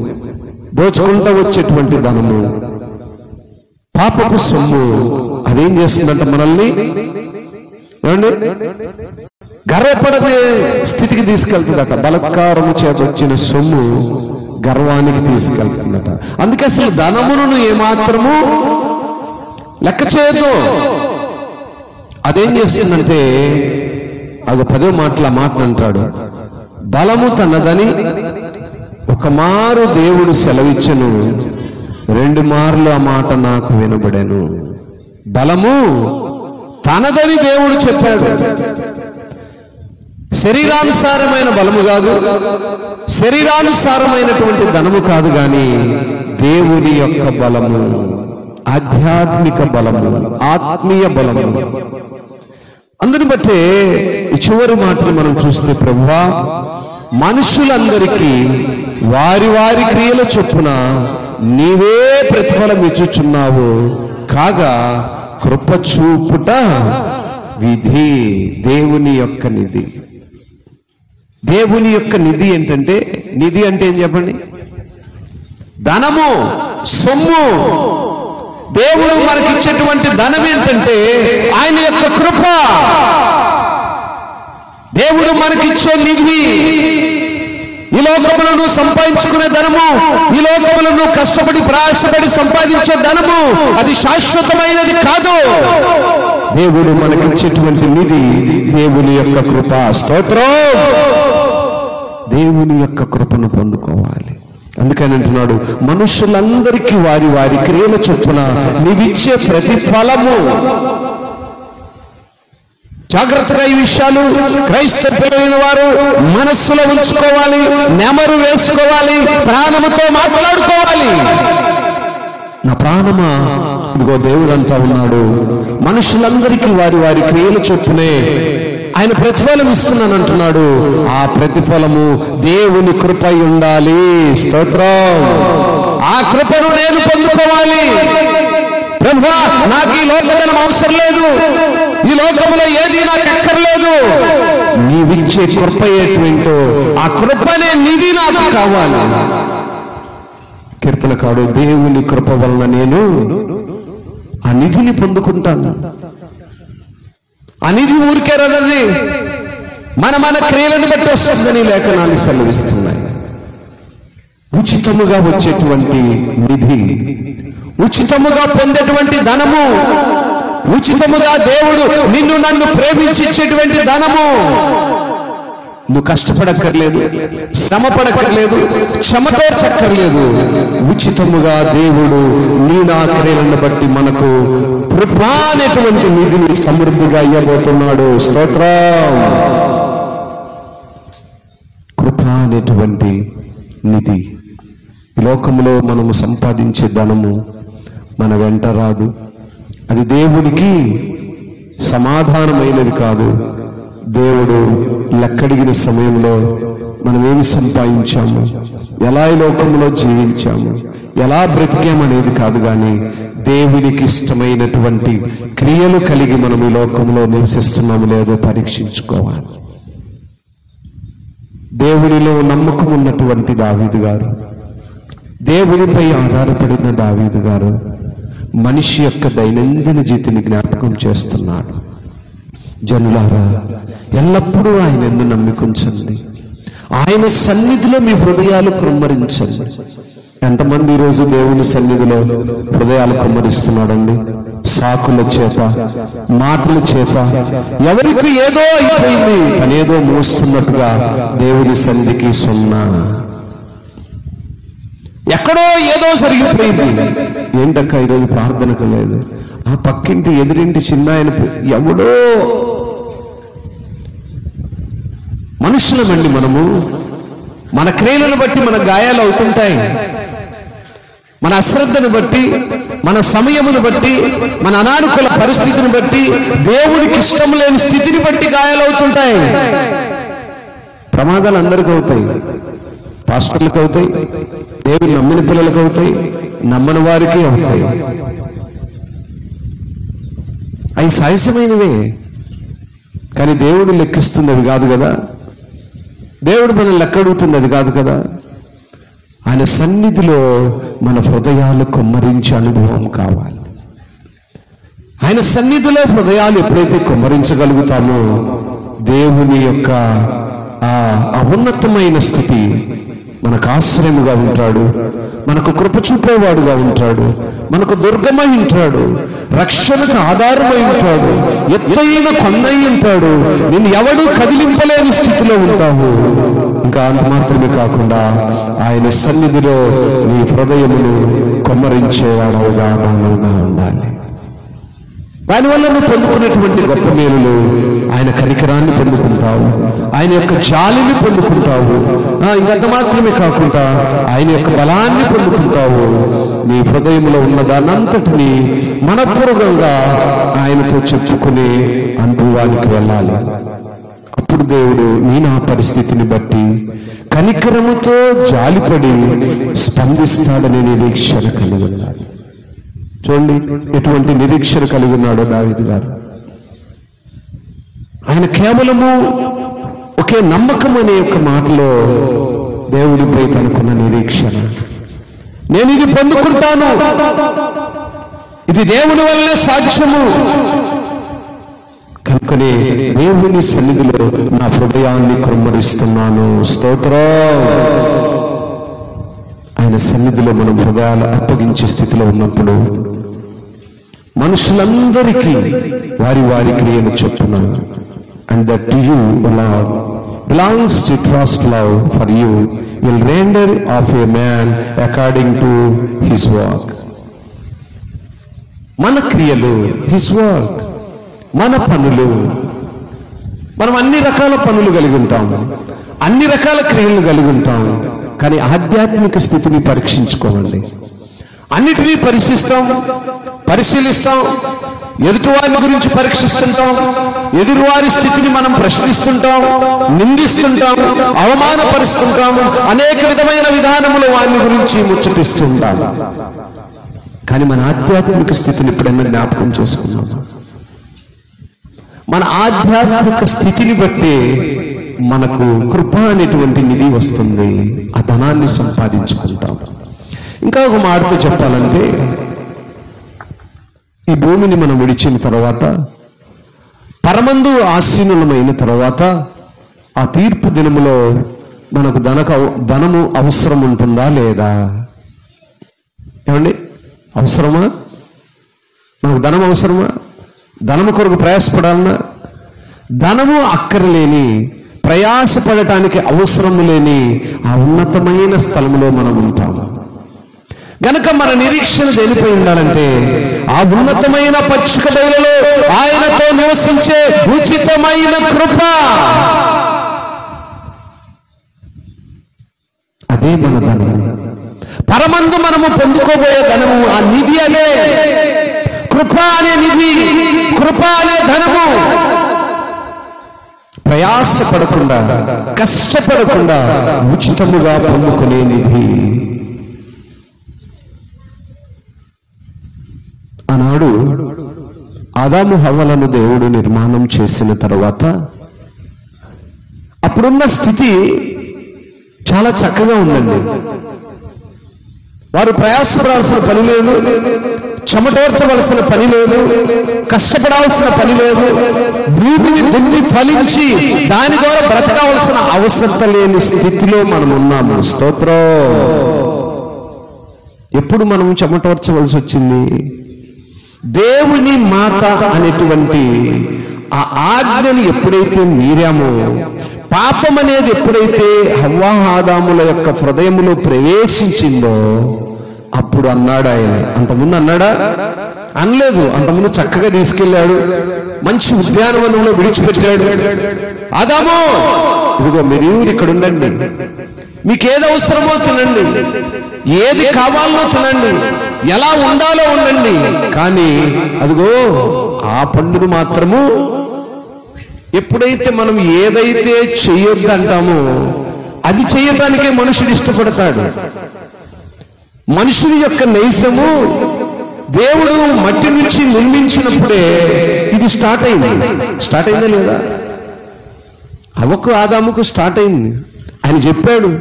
దోచుకుంటూ వచ్చేటువంటి ధనము, పాపపు సొమ్ము, అదేం చేస్తుందంట? మనల్ని గర్వపడదే స్థితికి తీసుకెళ్తుందట. బలత్కారము చేత వచ్చిన సొమ్ము గర్వానికి తీసుకెళ్తుందట. అందుకే అసలు ధనమును ఏమాత్రము లెక్క చేయదు. అదేం చేస్తుందంటే, అది 10వ మాటల మాట అంటాడు, బలము తనదని ఒక మారు దేవుడు సెలవిచ్చను, 2 మార్లు ఆ మాట నాకు వినబడెను. బలము తనదని దేవుడు చెప్పాడు. శరీరానుసారమైన బలము కాదు, శరీరానుసారమైనటువంటి ధనము కాదు, కానీ దేవుని యొక్క బలము, ఆధ్యాత్మిక బలము, ఆత్మీయ బలము. అందుని బట్టే ఈ చివరి మాటలు మనం చూస్తే, ప్రభువా మనుషులందరికీ వారి వారి క్రియల చొప్పున నీవే ప్రతిఫలం ఇచ్చుచున్నావు, కాగా కృప చూపుట విధి. దేవుని యొక్క నిధి. దేవుని యొక్క నిధి ఏంటంటే, నిధి అంటే ఏం చెప్పండి? ధనము, సొమ్ము. దేవుడు మనకిచ్చేటువంటి ధనం ఏంటంటే ఆయన యొక్క కృప. దేవుడు మనకిచ్చే నిధి ఈ లోకములో నువ్వు సంపాదించుకునే ధనము, ఈ లోకములో నువ్వు కష్టపడి ప్రయాసపడి సంపాదించే ధనము అది శాశ్వతమైనది కాదు. దేవుడు మనకిచ్చేటువంటి నిధి దేవుని యొక్క కృప. స్తోత్రం. దేవుని యొక్క కృపను పొందుకోవాలి. అందుకని అంటున్నాడు, మనుషులందరికీ వారి వారి క్రియల చొప్పున నీవిచ్చే ప్రతిఫలము. జాగ్రత్తగా ఈ విషయాలు క్రైస్తవులైన వారు మనస్సులో ఉంచుకోవాలి, నెమరు వేసుకోవాలి, ప్రాణముతో మాట్లాడుకోవాలి. నా ప్రాణమా, ఇదిగో దేవుడు అంటా ఉన్నాడు, మనుషులందరికీ వారి వారి క్రియల చొప్పునే ఆయన ప్రతిఫలం ఇస్తున్నాను అంటున్నాడు. ఆ ప్రతిఫలము దేవుని కృప ఉండాలి. స్తోత్రం. ఆ కృపను నేను పొందుకోవాలి. ప్రభువా, నాకు ఈ లోకధనం అవసరం లేదు, ఈ లోకంలో ఏది నాకు అక్కర్లేదు, నీవిచ్చే కృప ఏంటో ఆ కృపనే నిధి నాకు కావాలి. కీర్తనకాడు, దేవుని కృప వలన నేను ఆ నిధిని పొందుకుంటాను. ఆ నిధి ఊరికే రదండి, మన క్రియలను బట్టి వస్తుందని లేఖనాలు సెలవిస్తున్నాయి. ఉచితముగా వచ్చేటువంటి నిధి, ఉచితముగా పొందేటువంటి ధనము, ఉచితముగా దేవుడు నిన్ను నన్ను ప్రేమించి ఇచ్చేటువంటి ధనము. నువ్వు కష్టపడక్కర్లేదు, శ్రమ పడక్కర్లేదు, క్షమతో చక్కర్లేదు. ఉచితముగా దేవుడు నీ నా క్రియలను బట్టి మనకు కృప అనేటువంటి నిధిని సమృద్ధిగా ఇవ్వబోతున్నాడు. స్తోత్రం. కృప అనేటువంటి నిధి. ఈ లోకంలో మనము సంపాదించే ధనము మన వెంట రాదు. అది దేవుడికి సమాధానమైనది కాదు. దేవుడు లెక్కడిగిన సమయంలో మనం ఏమి సంపాదించాము, ఎలా ఈ లోకంలో జీవించాము, ఎలా బ్రతికామనేది కాదు, కానీ దేవునికి ఇష్టమైనటువంటి క్రియలు కలిగి మనం ఈ లోకంలో నివసిస్తున్నాము లేదో పరీక్షించుకోవాలి. దేవునిలో నమ్మకం ఉన్నటువంటి దావీదు గారు, దేవునిపై ఆధారపడిన దావీదు గారు మనిషి యొక్క దైనందిన జీవితాన్ని జ్ఞాపకం చేస్తున్నాడు. జనులారా, ఎల్లప్పుడూ ఆయన యందు నమ్మికుంచండి, ఆయన సన్నిధిలో మీ హృదయాలు కృమ్మరించండి. ఎంతమంది ఈరోజు దేవుని సన్నిధిలో హృదయాలు కృమ్మరిస్తున్నాడండి? సాకుల చేత, మాటల చేత, ఎవరికి ఏదో అయిపోయింది, తనేదో మోస్తున్నట్టుగా దేవుని సన్నిధికి సున్నా. ఎక్కడో ఏదో జరిగిపోయింది. ఏంటక్క ఈరోజు ప్రార్థనకు లేదు? ఆ పక్కింటి ఎదురింటి చిన్న ఆయన ఎవడో. మనుషులమండి మనము. మన క్రియలను బట్టి మన గాయాలు అవుతుంటాయి. మన అశ్రద్ధను బట్టి, మన సమయమును బట్టి, మన అనానుకూల పరిస్థితిని బట్టి, దేవుడికి ఇష్టం లేని స్థితిని బట్టి గాయాలు అవుతుంటాయి. ప్రమాదాలు అందరికీ అవుతాయి. పాస్టర్లకు అవుతాయి, దేవుని నమ్మిన పిల్లలకు అవుతాయి, నమ్మని వారికి అవుతాయి. అవి సహజమైనవే, కానీ దేవుడు లెక్కిస్తుంది అవి కాదు కదా. దేవుడు మనల్ని లెక్క అడుగుతుంది అది కాదు కదా. ఆయన సన్నిధిలో మన హృదయాలు కుమ్మరించే అనుభవం కావాలి. ఆయన సన్నిధిలో హృదయాలు ఎప్పుడైతే కుమ్మరించగలుగుతామో దేవుని యొక్క ఆ ఉన్నతమైన స్థితి మనకు ఆశ్రయముగా ఉంటాడు, మనకు కృప చూపేవాడుగా ఉంటాడు, మనకు దుర్గమై ఉంటాడు, రక్షణకు ఆధారమై ఉంటాడు, ఎత్తైన కొండై ఉంటాడు. నిన్ను ఎవడు కదిలింపలేని స్థితిలో ఉంటావు. ఇంకా అంత మాత్రమే కాకుండా ఆయన సన్నిధిలో నీ హృదయమును కొమ్మరించేవాడవుగా దానంగా ఉండాలి. దానివల్ల నువ్వు పొందుకునేటువంటి గొప్ప మేలులు, ఆయన కనికరాన్ని పొందుకుంటావు, ఆయన యొక్క జాలిని పొందుకుంటావు. ఇంకంత మాత్రమే కాకుండా ఆయన యొక్క బలాన్ని పొందుకుంటావు. నీ హృదయంలో ఉన్న దానంతటిని మనపూర్వకంగా ఆయనతో చెప్పుకునే అనుభవానికి వెళ్ళాలి. అప్పుడు దేవుడు నీ నా పరిస్థితిని బట్టి కనికరముతో జాలిపడి స్పందిస్తాడనే నిరీక్షణ కలిగి ఉన్నాడు. చూడండి ఎటువంటి నిరీక్షణ కలిగి ఉన్నాడో దావీదు గారు. ఆయన కేవలము ఒకే నమ్మకం అనే ఒక మాటలో దేవుడిపై తనకున్న నిరీక్షణ, నేను ఇది పొందుకుంటాను, ఇది దేవుని వల్లనే సాధ్యము. కనుకనే దేవుని సన్నిధిలో నా హృదయాన్ని కృమ్మరిస్తున్నాను. స్తోత్రం. ఆయన సన్నిధిలో మనం హృదయాలు అప్పగించే స్థితిలో ఉన్నప్పుడు మనుషులందరికీ వారి వారి క్రియను చొప్పున, and that to you lord belongs to trust love for you will render of a man according to his work. మన క్రియలు, his work, మన పనులు. మనం అన్ని రకాల పనులు కలిగి ఉంటాం, అన్ని రకాల క్రియలు కలిగి ఉంటాం. కానీ ఆధ్యాత్మిక స్థితిని పరీక్షించుకోవాలి. అన్నిటినీ పరిశీలిస్తాం, ఎదుటివారి గురించి పరీక్షిస్తుంటాం, ఎదురువారి స్థితిని మనం ప్రశ్నిస్తుంటాం, నిందిస్తుంటాం, అవమానపరుస్తుంటాం, అనేక విధమైన విధానములు వారిని గురించి ముచ్చటిస్తుంటాం. కానీ మన ఆధ్యాత్మిక స్థితిని ఎప్పుడైనా జ్ఞాపకం చేసుకున్నాం? మన ఆధ్యాత్మిక స్థితిని బట్టి మనకు కృప అనేటువంటి నిధి వస్తుంది. ఆ ధనాన్ని సంపాదించుకుంటాం. ఇంకా ఒక మాటతో చెప్పాలంటే, ఈ భూమిని మనం విడిచిన తర్వాత, పరమందు ఆసీనులమైన తర్వాత, ఆ తీర్పు దినములో మనకు ధనము అవసరం ఉంటుందా లేదా? ఏమండి, అవసరమా? మనకు ధనం అవసరమా? ధనము కొరకు ప్రయాసపడాలన్నా? ధనము అక్కరలేని, ప్రయాసపడటానికి అవసరము లేని ఆ ఉన్నతమైన స్థలంలో మనం ఉంటాము. గనక మన నిరీక్షణ దేనిపై ఉండాలంటే, ఆ ఉన్నతమైన పచ్చిక బయలులో ఆయనతో నివసించే ఉచితమైన కృప. అదే మన ధనము. పరమందు మనము పొందుకోబోయే ధనము, ఆ నిధి అనే కృప అనే నిధి, కృప అనే ధనము. ప్రయాసపడకుండా, కష్టపడకుండా ఉచితముగా పొందుకునే నిధి. ఆనాడు ఆదాము హవ్వలను దేవుడు నిర్మాణం చేసిన తర్వాత అప్పుడున్న స్థితి చాలా చక్కగా ఉందండి. వారు ప్రయాసపడాల్సిన పని లేదు, చెమటోర్చవలసిన పని లేదు, కష్టపడాల్సిన పని లేదు. భూమిని దున్ని ఫలించి దాని ద్వారా బ్రతకాల్సిన అవసరం లేని స్థితిలో మనం ఉన్నాము. స్తోత్రం. ఎప్పుడు మనం చెమటోర్చవలసి వచ్చింది? దేవుని మాట అనేటువంటి ఆ ఆజ్ఞని ఎప్పుడైతే మీరామో, పాపం అనేది ఎప్పుడైతే హవ్వ ఆదాముల యొక్క హృదయములో ప్రవేశించిందో, అప్పుడు అన్నాడు ఆయన. అంతకుముందు అన్నాడా? అనలేదు. అంతకుముందు చక్కగా తీసుకెళ్ళాడు, మంచి ఉద్యానవనంలో విడిచిపెట్టాడు. ఆదాము, ఇదిగో మీరు ఇక్కడ ఉండండి, మీకేది అవసరమో తినండి, ఏది కావాలో తినండి, ఎలా ఉండాలో ఉండండి, కానీ అదిగో ఆ పండును మాత్రము. ఎప్పుడైతే మనం ఏదైతే చెయ్యొద్దంటామో అది చేయడానికే మనుషుడు ఇష్టపడతాడు. మనుషుని యొక్క నైజము దేవుడు మట్టి నుంచి నిర్మించినప్పుడే ఇది స్టార్ట్ అయిందా లేదా? అవ్వకు ఆదాముకు స్టార్ట్ అయింది. ఆయన చెప్పాడు,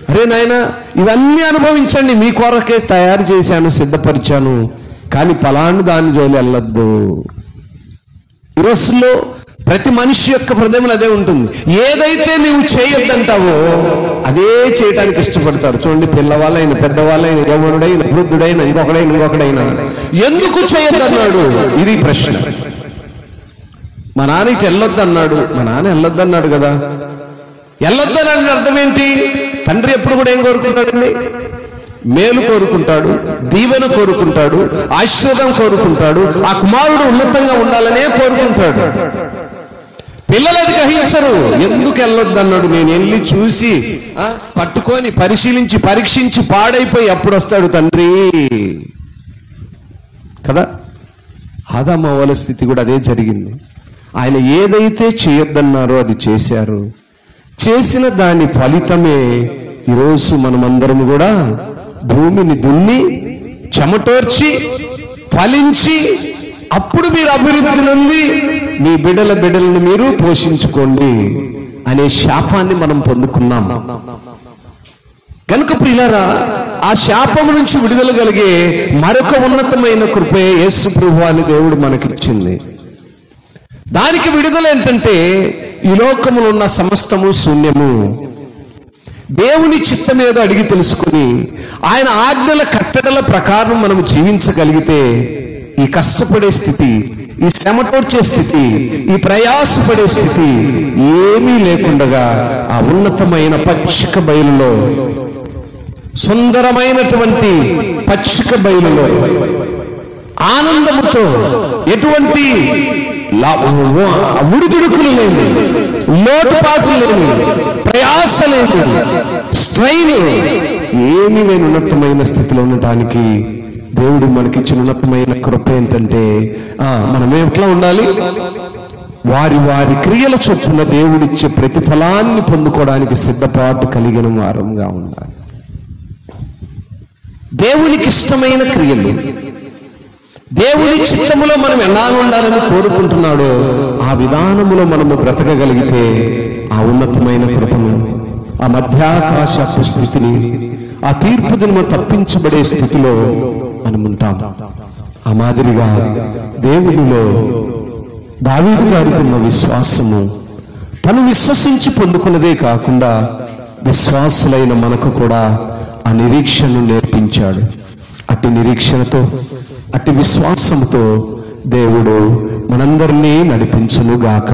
అరే నాయన, ఇవన్నీ అనుభవించండి, మీ కొరకే తయారు చేశాను, సిద్ధపరిచాను, కానీ ఫలాన్ని దాని జోలి వెళ్ళొద్దు. ఈ రోజుల్లో ప్రతి మనిషి యొక్క హృదయంలో అదే ఉంటుంది. ఏదైతే నీవు చేయొద్దంటావో అదే చేయటానికి ఇష్టపడతారు. చూడండి, పిల్లవాళ్ళైనా, పెద్దవాళ్ళైన, యవ్వనుడైన, వృద్ధుడైన, ఇంకొకడైనా ఎందుకు చేయొద్దన్నాడు? ఇది ప్రశ్న. మా నాన్న ఇటు వెళ్ళొద్దన్నాడు, మా నాన్న వెళ్ళొద్దన్నాడు కదా. వెళ్ళొద్దనని అర్థం ఏంటి? తండ్రి ఎప్పుడు కూడా ఏం కోరుకుంటాడండి? మేలు కోరుకుంటాడు, దీవెన కోరుకుంటాడు, ఆశీర్వాదం కోరుకుంటాడు. ఆ కుమారుడు ఉన్నతంగా ఉండాలనే కోరుకుంటాడు. పిల్లలు అది గ్రహించరు. ఎందుకు వెళ్ళొద్దన్నాడు? నేను వెళ్ళి చూసి పట్టుకొని పరిశీలించి పరీక్షించి పాడైపోయి అప్పుడు వస్తాడు తండ్రి కదా. ఆదాము హవ్వల స్థితి కూడా అదే జరిగింది. ఆయన ఏదైతే చేయొద్దన్నారో అది చేశారు. చేసిన దాని ఫలితమే ఈరోజు మనమందరం కూడా భూమిని దున్ని చెమటోర్చి ఫలించి, అప్పుడు మీరు అభివృద్ధి నుండి మీ బిడ్డలను మీరు పోషించుకోండి అనే శాపాన్ని మనం పొందుకున్నాం. కనుక ప్రియులారా, ఆ శాపం నుంచి విడుదల కలిగే మరొక ఉన్నతమైన కృపే యేసు ప్రభువాని దేవుడు మనకిచ్చింది. దానికి విడుదల ఏంటంటే, ఈ లోకములో ఉన్న సమస్తము శూన్యము. దేవుని చిత్తం ఏదో అడిగి తెలుసుకుని ఆయన ఆజ్ఞల కట్టడల ప్రకారం మనం జీవించగలిగితే ఈ కష్టపడే స్థితి, ఈ శ్రమటోడ్చే స్థితి, ఈ ప్రయాసపడే స్థితి ఏమీ లేకుండగా ఆ ఉన్నతమైన పచ్చిక బయలులో, సుందరమైనటువంటి పచ్చిక బయలులో ఆనందముతో, ఎటువంటి ఉడిదుడుకులు లేని, లోటుపాట్లు లేని, ప్రయాస లేని, స్ట్రైన్ ఏమీ లేని ఉన్నతమైన స్థితిలో ఉండటానికి దేవుడు మనకిచ్చిన ఉన్నతమైన కృప ఏంటంటే, మనం ఎట్లా ఉండాలి? వారి వారి క్రియల చొప్పున దేవుడిచ్చే ప్రతిఫలాన్ని పొందుకోవడానికి సిద్ధపాటు కలిగిన వారంగా ఉండాలి. దేవునికి ఇష్టమైన క్రియలు, దేవుని చిత్తములో మనం ఎలా ఉండాలని కోరుకుంటున్నాడో ఆ విధానములో మనము బ్రతకగలిగితే ఆ ఉన్నతమైన కృపను, ఆ మధ్యాకాశపు స్థితిని, ఆ తీర్పు దినము తప్పించబడే స్థితిలో మనం ఉంటాం. ఆ మాదిరిగా దేవునిలో దావీదు గారికి ఉన్న విశ్వాసము తను విశ్వసించి పొందుకున్నదే కాకుండా విశ్వాసులైన మనకు కూడా ఆ నిరీక్షను నేర్పించాడు. అట్టి నిరీక్షణతో, అట్టి విశ్వాసంతో దేవుడు మనందరినీ నడిపించునుగాక.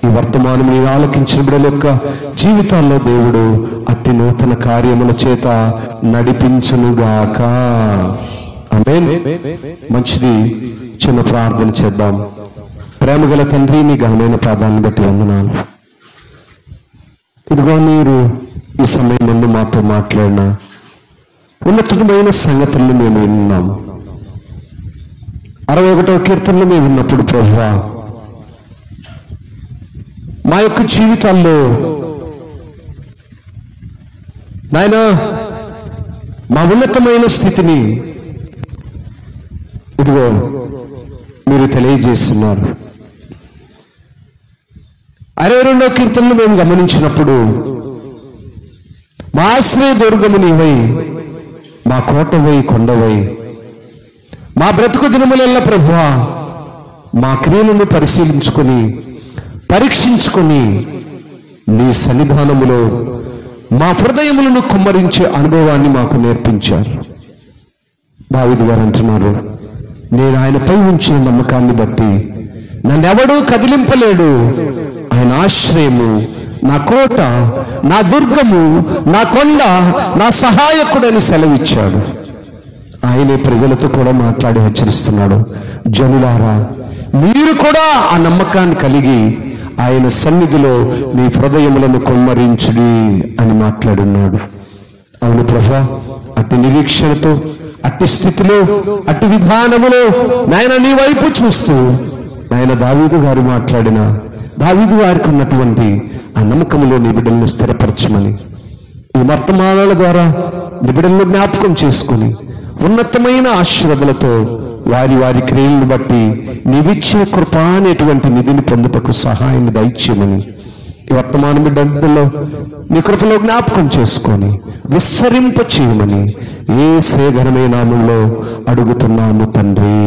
ఈ వర్తమానం నేను ఆలకించిన బిడ్డల యొక్క జీవితాల్లో దేవుడు అట్టి నూతన కార్యముల చేత నడిపించునుగాక. ఆమేన్. మంచిది, చిన్న ప్రార్థన చేద్దాం. ప్రేమగల తండ్రి, నీ ఘనమైన పాదాలను బట్టి వందనాలు. ఇదిగో మీరు ఈ సమయం ముందు మాతో మాట్లాడిన ఉన్నతమైన సంగతులను మేము విన్నాము. 61వ కీర్తనలు మేము విన్నప్పుడు ప్రభువా, మా యొక్క జీవితాల్లో నాయన మా ఉన్నతమైన స్థితిని ఇదిగో మీరు తెలియజేస్తున్నారు. 62వ కీర్తనలు మేము గమనించినప్పుడు మా ఆశ్రయ దుర్గము నీవై, మా కోటవై, కొండవై, మా బ్రతుకు దినములెల్ల ప్రభువా మా క్రియలను పరిశీలించుకొని పరీక్షించుకొని నీ సన్నిధానములో మా హృదయములను కుమ్మరించే అనుభవాన్ని మాకు నేర్పించారు. దావీదు గారు అంటున్నారు, నేను ఆయనపై ఉంచిన నమ్మకాన్ని బట్టి నన్నెవడూ కదిలింపలేడు. ఆయన ఆశ్రయము, నా కోట, నా దుర్గము, నా కొండ, నా సహాయకుడని సెలవిచ్చాడు. ఆయనే ప్రజలతో కూడా మాట్లాడి హెచ్చరిస్తున్నాడు, జనులారా మీరు కూడా ఆ నమ్మకాన్ని కలిగి ఆయన సన్నిధిలో మీ హృదయములను కొమ్మరించుడి అని మాట్లాడున్నాడు. అవును ప్రభా, అట్టి నిరీక్షణతో, అట్టి స్థితిలో, అట్టి విధానములో నాయన నీ వైపు చూస్తూ నాయన దావీదు గారు మాట్లాడిన, దావీదు గారికి ఉన్నటువంటి ఆ నమ్మకములో నీ బిడ్డలను స్థిరపరచమని ఈ వర్తమానాల ద్వారా నీ బిడ్డలను జ్ఞాపకం చేసుకుని ఉన్నతమైన ఆశీర్వాదాలతో వారి వారి క్రియలను బట్టి నీవిచ్చే కృప అనేటువంటి నిధిని పొందుటకు సహాయాన్ని దయచేయమని ఈ వర్తమాన బిడ్డల్లో నీ కృపలో జ్ఞాపకం చేసుకొని విస్తరింప చేయమని యేసు ఘనమైన నామములో అడుగుతున్నాము తండ్రి.